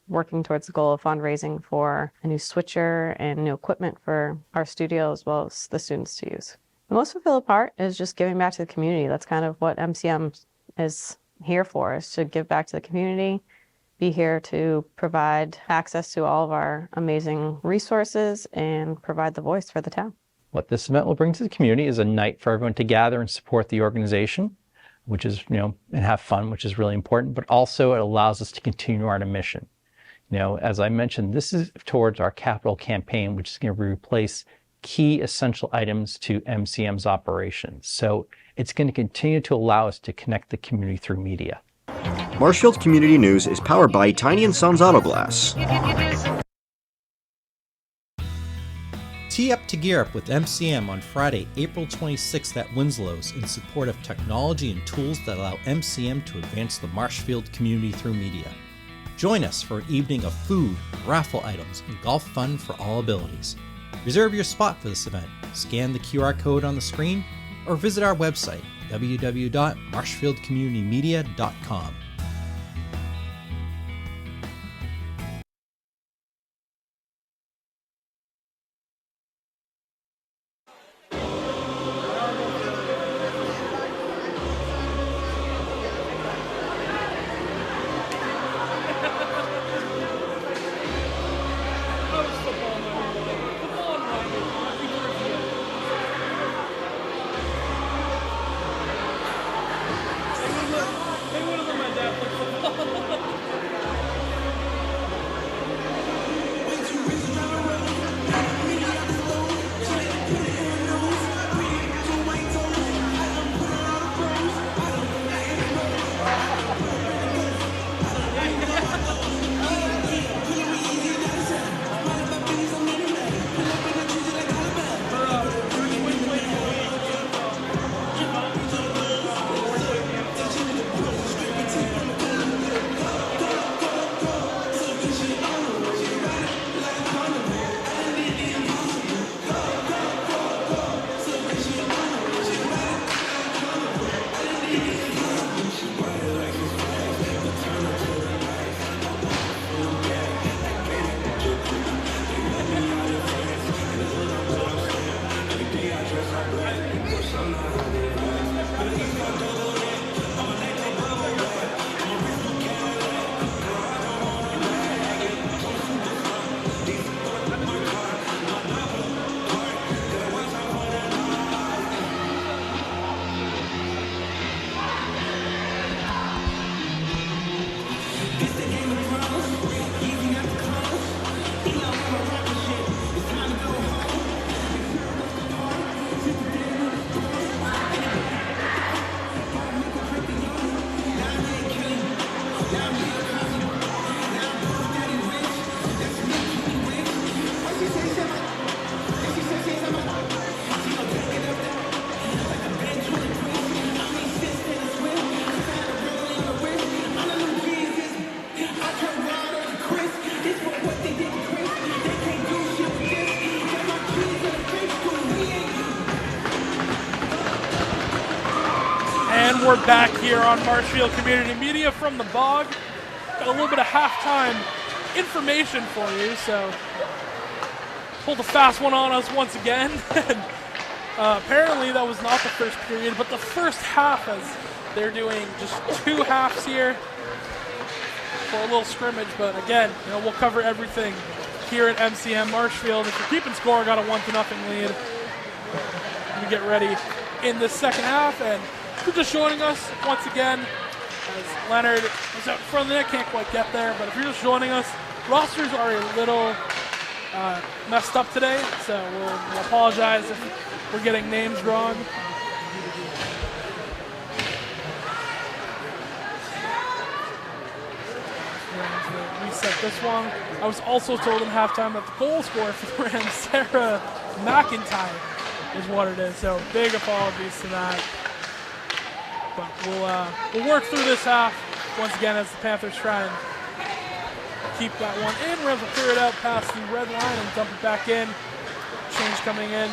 working towards the goal of fundraising for a new switcher and new equipment for our studio as well as the students to use. The most fulfilling part is just giving back to the community. That's kind of what MCM is here for, is to give back to the community, be here to provide access to all of our amazing resources and provide the voice for the town. What this event will bring to the community is a night for everyone to gather and support the organization, which is, and have fun, which is really important, but also it allows us to continue our mission. As I mentioned, this is towards our capital campaign, which is going to replace key essential items to MCM's operations. So it's going to continue to allow us to connect the community through media. Marshfield Community News is powered by Tiny & Sons Auto Glass. Tee up to gear up with MCM on Friday, April 26th at Winslow's in support of technology and tools that allow MCM to advance the Marshfield community through media. Join us for an evening of food, raffle items, and golf fun for all abilities. Reserve your spot for this event, scan the QR code on the screen, or visit our website, www.marshfieldcommunitymedia.com. And we're back here on Marshfield Community Media from the Bog. Got a little bit of halftime information for you, so pulled a fast one on us once again. Apparently that was not the first period, but the first half, as they're doing just two halves here for a little scrimmage. But again, we'll cover everything here at MCM Marshfield. If you're keeping score, got a 1-0 lead. We get ready in the second half, and if you're just joining us once again, as Leonard was out in front of the net, can't quite get there, but if you're just joining us, rosters are a little messed up today, so we'll apologize if we're getting names wrong. Reset this one. I was also told in halftime that the goal scorer for the Rams, Sarah McIntyre, is what it is, so big apologies to that. But we'll work through this half once again as the Panthers try and keep that one in. Rams will clear it out past the red line and dump it back in. Change coming in.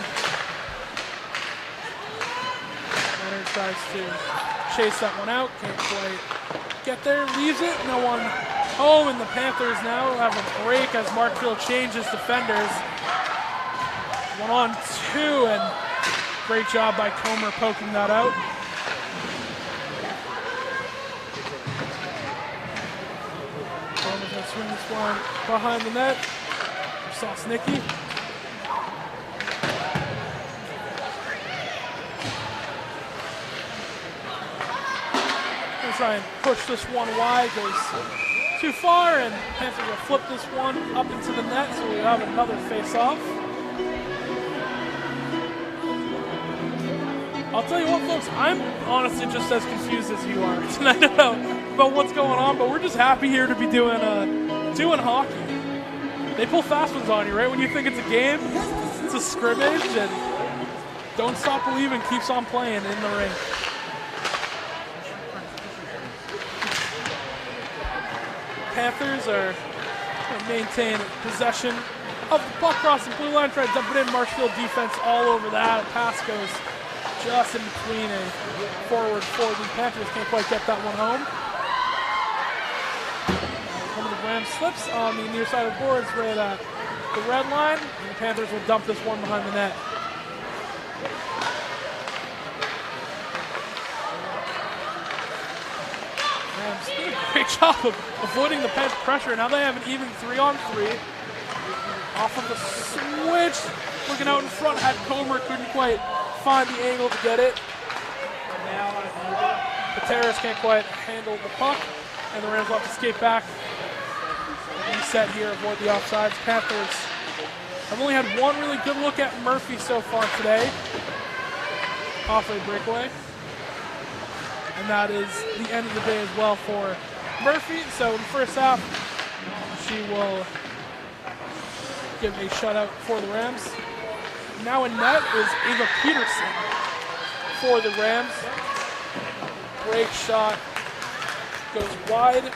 Leonard tries to chase that one out. Can't quite get there. Leaves it. No one home, and the Panthers now have a break as Markfield changes defenders. 1-on-2, and great job by Comer poking that out. Comer's going to swing this one behind the net. Sosnicki. Going to try and push this one wide. Goes too far, and Panthers will flip this one up into the net, so we have another face-off. I'll tell you what, folks, I'm honestly just as confused as you are tonight about what's going on, but we're just happy here to be doing hockey. They pull fast ones on you, right? When you think it's a game, it's a scrimmage, and Don't Stop Believing keeps on playing in the ring. Panthers are going to maintain possession of the puck crossing blue line, try to dump it in. Marshfield defense all over that. Pass goes just in between a forward. The Panthers can't quite get that one home. One of the Rams slips on the near side of the boards right at the red line, and the Panthers will dump this one behind the net. Rams did a great job of avoiding the Panther pressure. Now they have an even 3-on-3. Off of the switch, looking out in front, had Comer, couldn't quite find the angle to get it. Pateras can't quite handle the puck, and the Rams will have to skate back. Reset here, avoid the offsides. Panthers have only had one really good look at Murphy so far today, off a breakaway. And that is the end of the day as well for Murphy. So in the first half, she will give a shutout for the Rams. Now in net is Ava Peterson for the Rams. Break shot goes wide.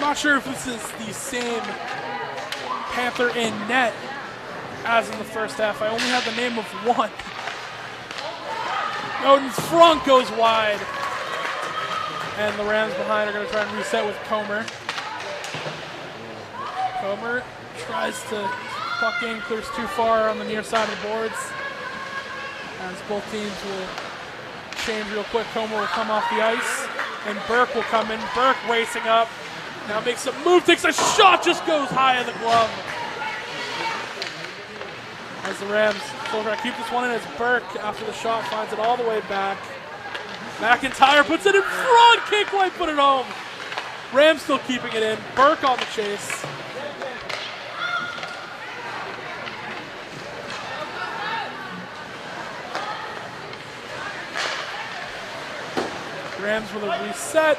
Not sure if this is the same Panther in net as in the first half. I only have the name of one. Odin's front goes wide. And the Rams behind are going to try and reset with Comer. Comer tries to puck in, clears too far on the near side of the boards. As both teams will change real quick, Comer will come off the ice, and Burke will come in. Burke racing up. Now makes a move, takes a shot, just goes high in the glove. As the Rams still try to keep this one in, as Burke, after the shot, finds it all the way back. McIntyre puts it in front, can't quite put it home. Rams still keeping it in, Burke on the chase. Rams with a reset,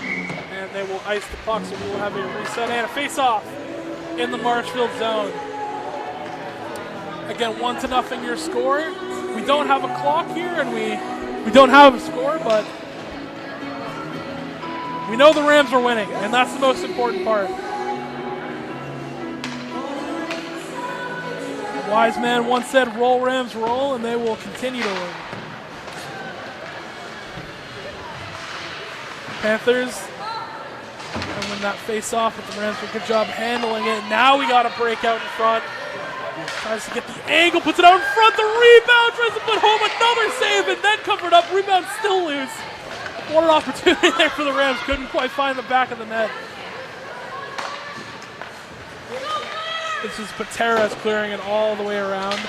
and they will ice the puck, so we will have a reset and a face-off in the Marshfield zone. Again, 1-0 your score. We don't have a clock here, and we don't have a score, but we know the Rams are winning, and that's the most important part. A wise man once said, "Roll, Rams, roll," and they will continue to win. Panthers, and when that face-off with the Rams did a good job handling it. Now we got a break out in front. Tries to get the angle, puts it out in front. The rebound, tries to put home another save, and then covered up. Rebound still loose. What an opportunity there for the Rams. Couldn't quite find the back of the net. This is Pateras clearing it all the way around.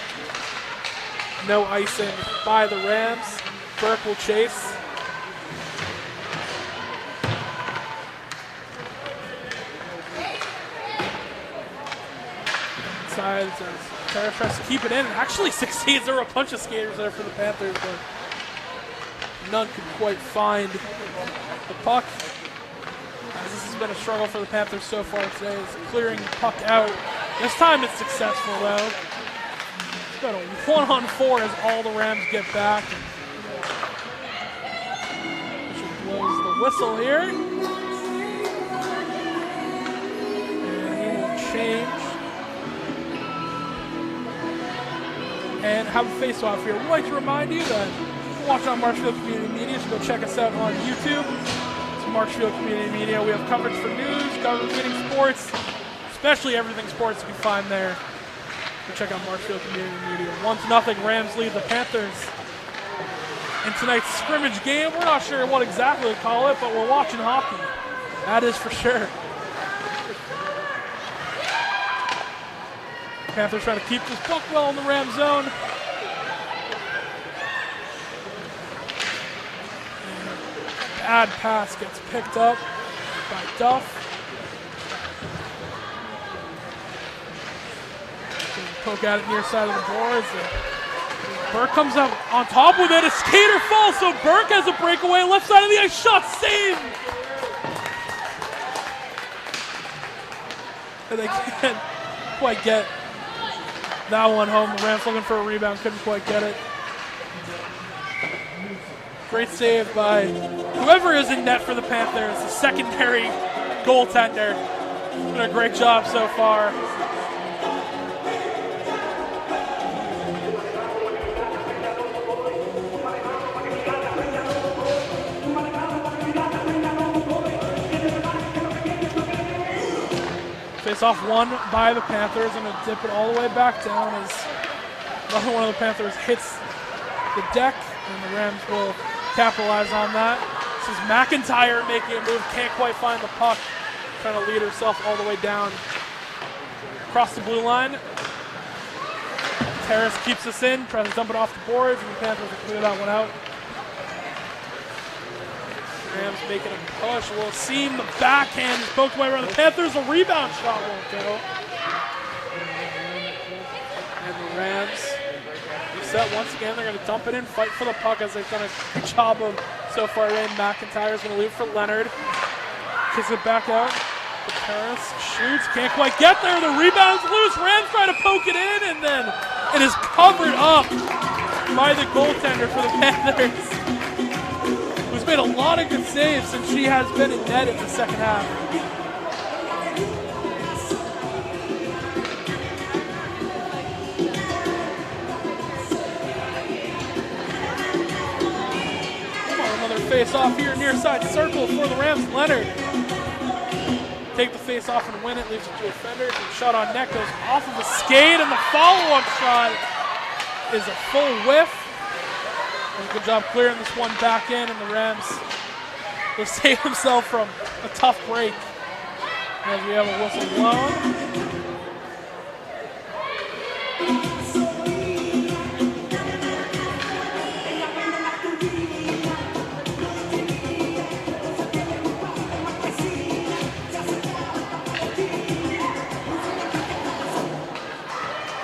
No icing by the Rams. Burke will chase. Sides as Pateras tries to keep it in and actually succeeds. There were a bunch of skaters there for the Panthers, but none could quite find the puck. As this has been a struggle for the Panthers so far today, is clearing the puck out. This time it's successful though. It's got a 1-on-4 as all the Rams get back. Bishop blows the whistle here. And he will change and have a face-off here. We'd like to remind you that you're watching on Marshfield Community Media, so go check us out on YouTube. It's Marshfield Community Media. We have coverage for news, government meeting, sports, especially everything sports you can find there. Go check out Marshfield Community Media. 1-0, Rams lead the Panthers in tonight's scrimmage game. We're not sure what exactly to call it, but we're watching hockey. That is for sure. Panthers trying to keep this puck well in the Ram zone. Bad pass gets picked up by Duff. Poke at it near side of the boards. Burke comes up on top with it. A skater falls, so Burke has a breakaway. Left side of the ice, shot saved. And they can't quite get that one home. The Rams looking for a rebound, couldn't quite get it. Great save by whoever is in net for the Panthers, the secondary goaltender. Doing a great job so far. Face off won by the Panthers, and to dip it all the way back down as another one of the Panthers hits the deck, and the Rams will capitalize on that. This is McIntyre making a move, can't quite find the puck, trying to lead herself all the way down across the blue line. Terrace keeps us in, tries to dump it off the boards, and the Panthers will clear that one out. Rams making a push. We'll see the backhand is poked away around the Panthers. A rebound shot won't go. And the Rams reset once again. They're going to dump it in, fight for the puck as they've done a good job of so far. McIntyre is going to leave for Leonard. Kicks it back out. Harris shoots, can't quite get there. The rebound's loose. Rams try to poke it in, and then it is covered up by the goaltender for the Panthers. Who's made a lot of good saves since she has been in net in the second half. Another face off here near side circle for the Rams. Leonard take the face off and win it, leaves it to a Fender. The shot on net goes off of the skate, and the follow-up shot is a full whiff. Good job clearing this one back in, and the Rams will save themselves from a tough break as we have a whistle blown.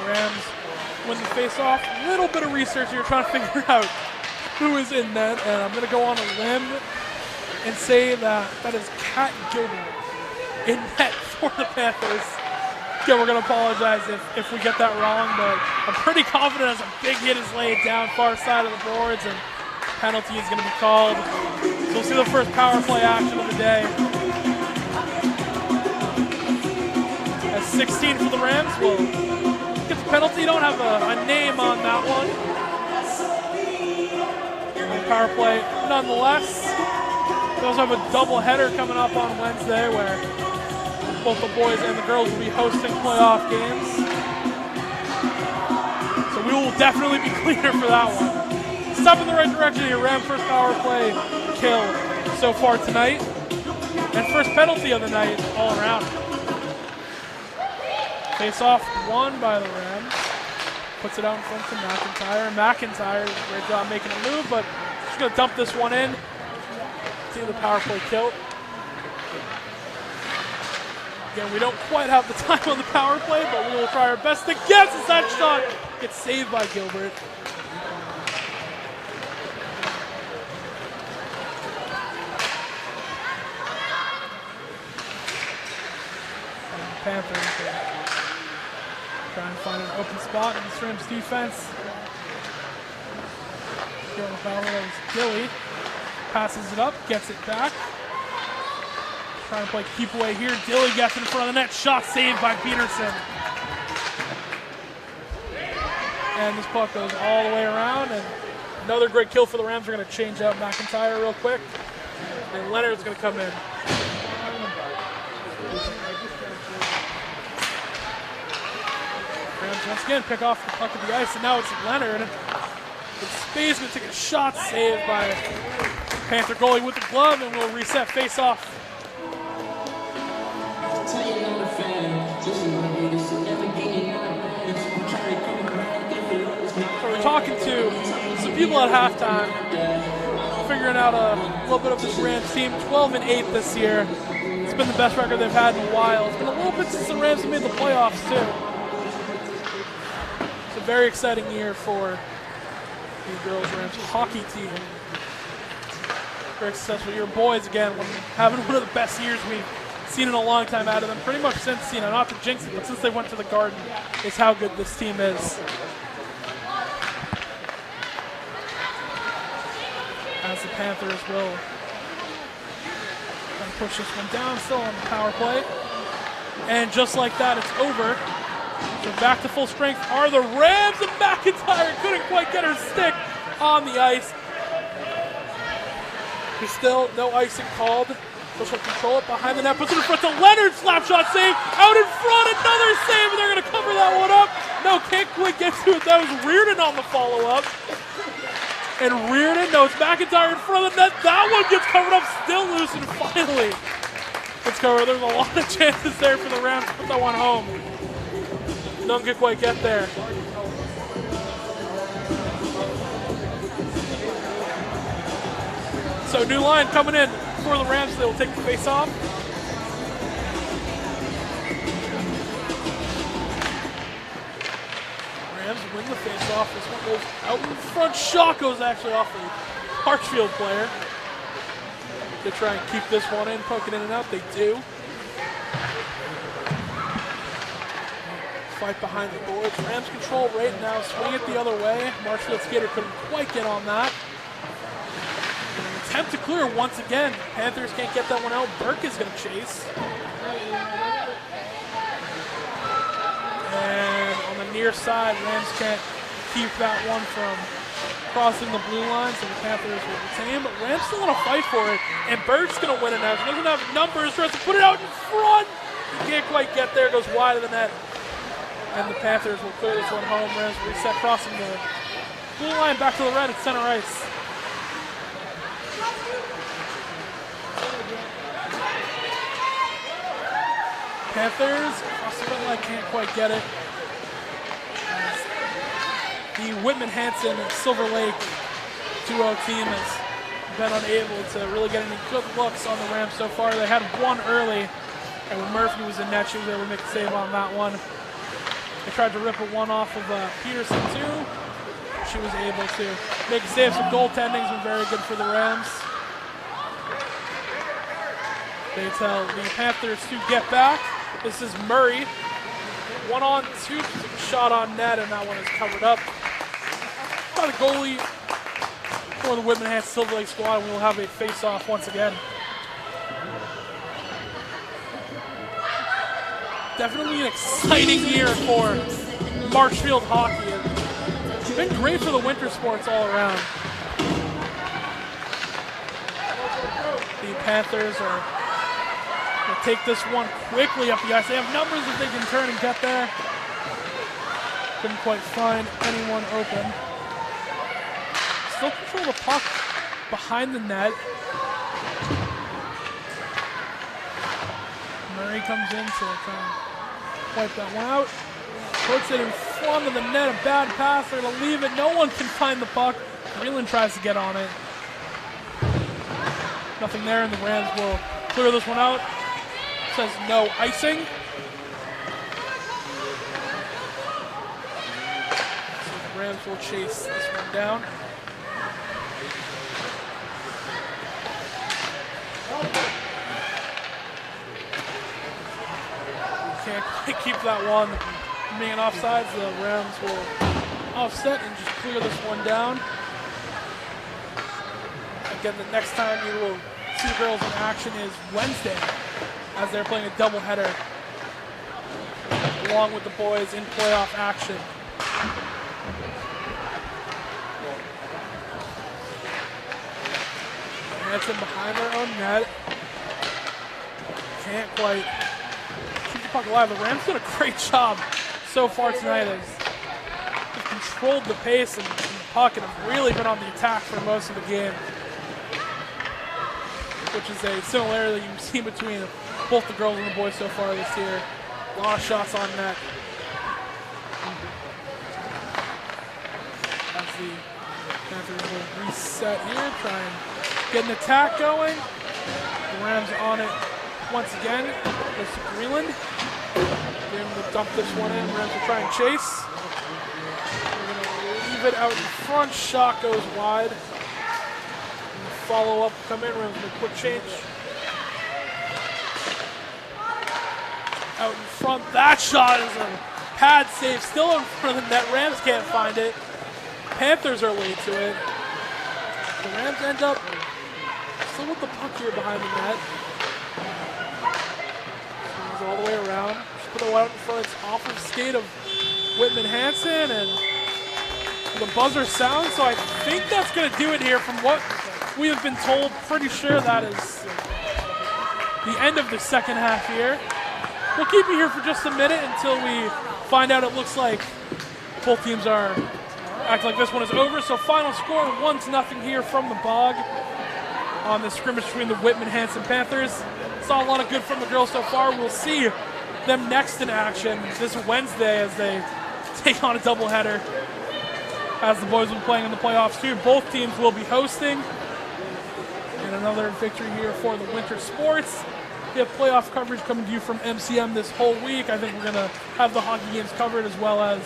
Rams win the face-off. A little bit of research here, trying to figure out who is in net, and I'm going to go on a limb and say that that is Kat Gilbert in net for the Panthers. Again, we're going to apologize if we get that wrong, but I'm pretty confident as a big hit is laid down far side of the boards, and penalty is going to be called. So we'll see the first power play action of the day. As 16 for the Rams will get the penalty. Don't have a name on that one. Power play nonetheless. We also have a doubleheader coming up on Wednesday where both the boys and the girls will be hosting playoff games. So we will definitely be cleaner for that one. Step in the right direction here. Ram first power play kill so far tonight. And first penalty of the night all around. Face off won by the Rams. Puts it out in front to McIntyre. McIntyre does a great job making a move, but just going to dump this one in. See the power play kill. Again, we don't quite have the time on the power play, but we will try our best to guess as that shot gets saved by Gilbert. And the Panthers trying to find an open spot in the Rams defense. Here on the foul, that was Gilly. Passes it up, gets it back. Trying to play keep away here. Dilly gets in front of the net. Shot saved by Peterson. And this puck goes all the way around. And another great kill for the Rams. We're going to change out McIntyre real quick. And Leonard's going to come in. Rams once again pick off the puck of the ice. And now it's Leonard. It's Space going to take a shot saved by Panther goalie with the glove. And we'll reset face off. So we're talking to some people at halftime, figuring out a little bit of this Rams team. 12-8 this year. It's been the best record they've had in a while. It's been a little bit since the Rams have made the playoffs too. very exciting year for the girls Rams hockey team. Very successful year. Boys, again, having one of the best years we've seen in a long time out of them. Pretty much since, not to jinx it, but since they went to the Garden, is how good this team is. As the Panthers will push this one down, still on the power play. And just like that, it's over. So back to full strength are the Rams, and McIntyre couldn't quite get her stick on the ice. There's still no icing called. Bush will control it behind the net, puts it in front to Leonard, slap shot save, out in front, another save, and they're going to cover that one up. No, can't quite get to it. That was Reardon on the follow-up. And Reardon, no, it's McIntyre in front of the net. That one gets covered up, still loose, and finally it's covered. There's a lot of chances there for the Rams to put that one home. Don't quite get there. So new line coming in for the Rams. They will take the face off. Rams win the face off. This one goes out in front. Shot goes actually off the Hartsfield player. They try and keep this one in, poking in and out. They do. Fight behind the boards. Rams control right now. Swing it the other way. Marshfield skater couldn't quite get on that. Attempt to clear once again. Panthers can't get that one out. Burke is going to chase. And on the near side, Rams can't keep that one from crossing the blue line, so the Panthers will retain. But Rams still want to fight for it, and Burke's going to win it now. He doesn't have numbers, tries to put it out in front. He can't quite get there, goes wide of the net. And the Panthers will clear this one home. Rams reset, crossing the blue line back to the red at center ice. Panthers across the red line, can't quite get it. As the Whitman Hanson Silver Lake duo team has been unable to really get any good looks on the Rams so far. They had one early, and when Murphy was in net, she was able to make a save on that one. They tried to rip a one off of Peterson too. She was able to make a save. Some goaltending's been very good for the Rams. They tell the Panthers to get back. This is Murray. 1-on-2, shot on net, and that one is covered up by the goalie for the Whitman Hanson Silver Lake squad. We will have a face-off once again. Definitely an exciting year for Marshfield hockey. It's been great for the winter sports all around. The Panthers are going to take this one quickly up the ice. They have numbers that they can turn and get there. Couldn't quite find anyone open. Still control the puck behind the net. Murray comes in to try and wipe that one out. Puts it in front of the net. A bad pass. They're going to leave it. No one can find the puck. Freeland tries to get on it. Nothing there, and the Rams will clear this one out. It says no icing. So the Rams will chase this one down. Can't quite keep that one. Being offsides, the Rams will offset and just clear this one down. Again, the next time you will see the girls in action is Wednesday, as they're playing a doubleheader along with the boys in playoff action. Hanson behind their own net. Can't quite keep the puck alive. The Rams did a great job so far tonight. They've controlled the pace and the puck and have really been on the attack for most of the game, which is a similarity you've seen between both the girls and the boys so far this year. A lot of shots on net. As the Panthers will reset here, try and get an attack going. The Rams on it once again. Goes to Greenland. Greenland will dump this one in. Rams will try and chase. of it out in front. Shot goes wide. Follow up, come in, Rams with a quick change. Out in front, that shot is a pad save, still in front of the net. Rams can't find it. Panthers are late to it. The Rams end up still with the puck here behind the net. Swings all the way around. Just put it out in front. It's off of skate of Whitman Hanson, and the buzzer sounds. So I think that's going to do it here from what we have been told. Pretty sure that is the end of the second half here. We'll keep you here for just a minute until we find out. It looks like both teams are acting like this one is over. So final score 1-0 here from the Bog on the scrimmage between the Whitman Hanson Panthers. Saw a lot of good from the girls so far. We'll see them next in action this Wednesday as they take on a doubleheader, as the boys will be playing in the playoffs too. Both teams will be hosting. And another victory here for the winter sports. We have playoff coverage coming to you from MCM this whole week. I think we're going to have the hockey games covered, as well as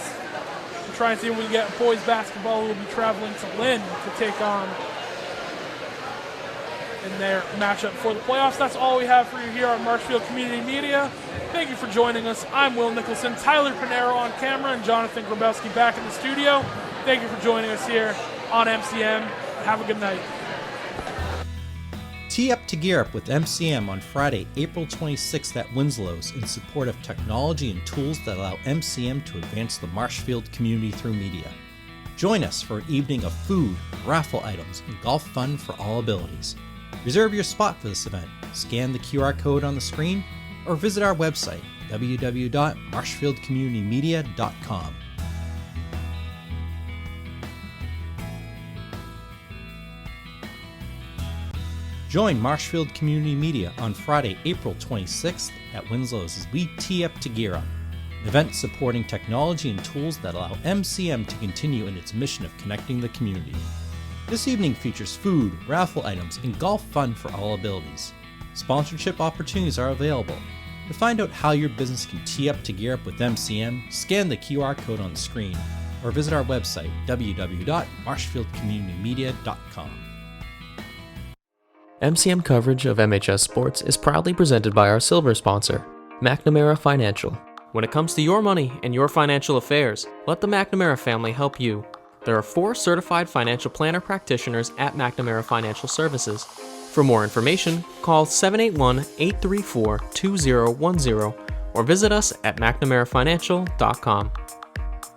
try and see when we get boys basketball. We'll be traveling to Lynn to take on in their matchup for the playoffs. That's all we have for you here on Marshfield Community Media. Thank you for joining us. I'm Will Nicholson, Tyler Pinero on camera, and Jonathan Grabowski back in the studio. Thank you for joining us here on MCM. Have a good night. Tee up to gear up with MCM on Friday, April 26th at Winslow's in support of technology and tools that allow MCM to advance the Marshfield community through media. Join us for an evening of food, raffle items, and golf fun for all abilities. Reserve your spot for this event, scan the QR code on the screen, or visit our website, www.marshfieldcommunitymedia.com. Join Marshfield Community Media on Friday, April 26th at Winslow's as we tee up to gear up, an event supporting technology and tools that allow MCM to continue in its mission of connecting the community. This evening features food, raffle items, and golf fun for all abilities. Sponsorship opportunities are available. To find out how your business can tee up to gear up with MCM, scan the QR code on the screen, or visit our website, www.marshfieldcommunitymedia.com. MCM coverage of MHS sports is proudly presented by our silver sponsor, McNamara Financial. When it comes to your money and your financial affairs, let the McNamara family help you. There are 4 certified financial planner practitioners at McNamara Financial Services. For more information, call 781-834-2010 or visit us at mcnamarafinancial.com.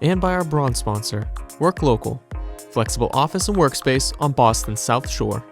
And by our bronze sponsor, Work Local, flexible office and workspace on Boston's South Shore.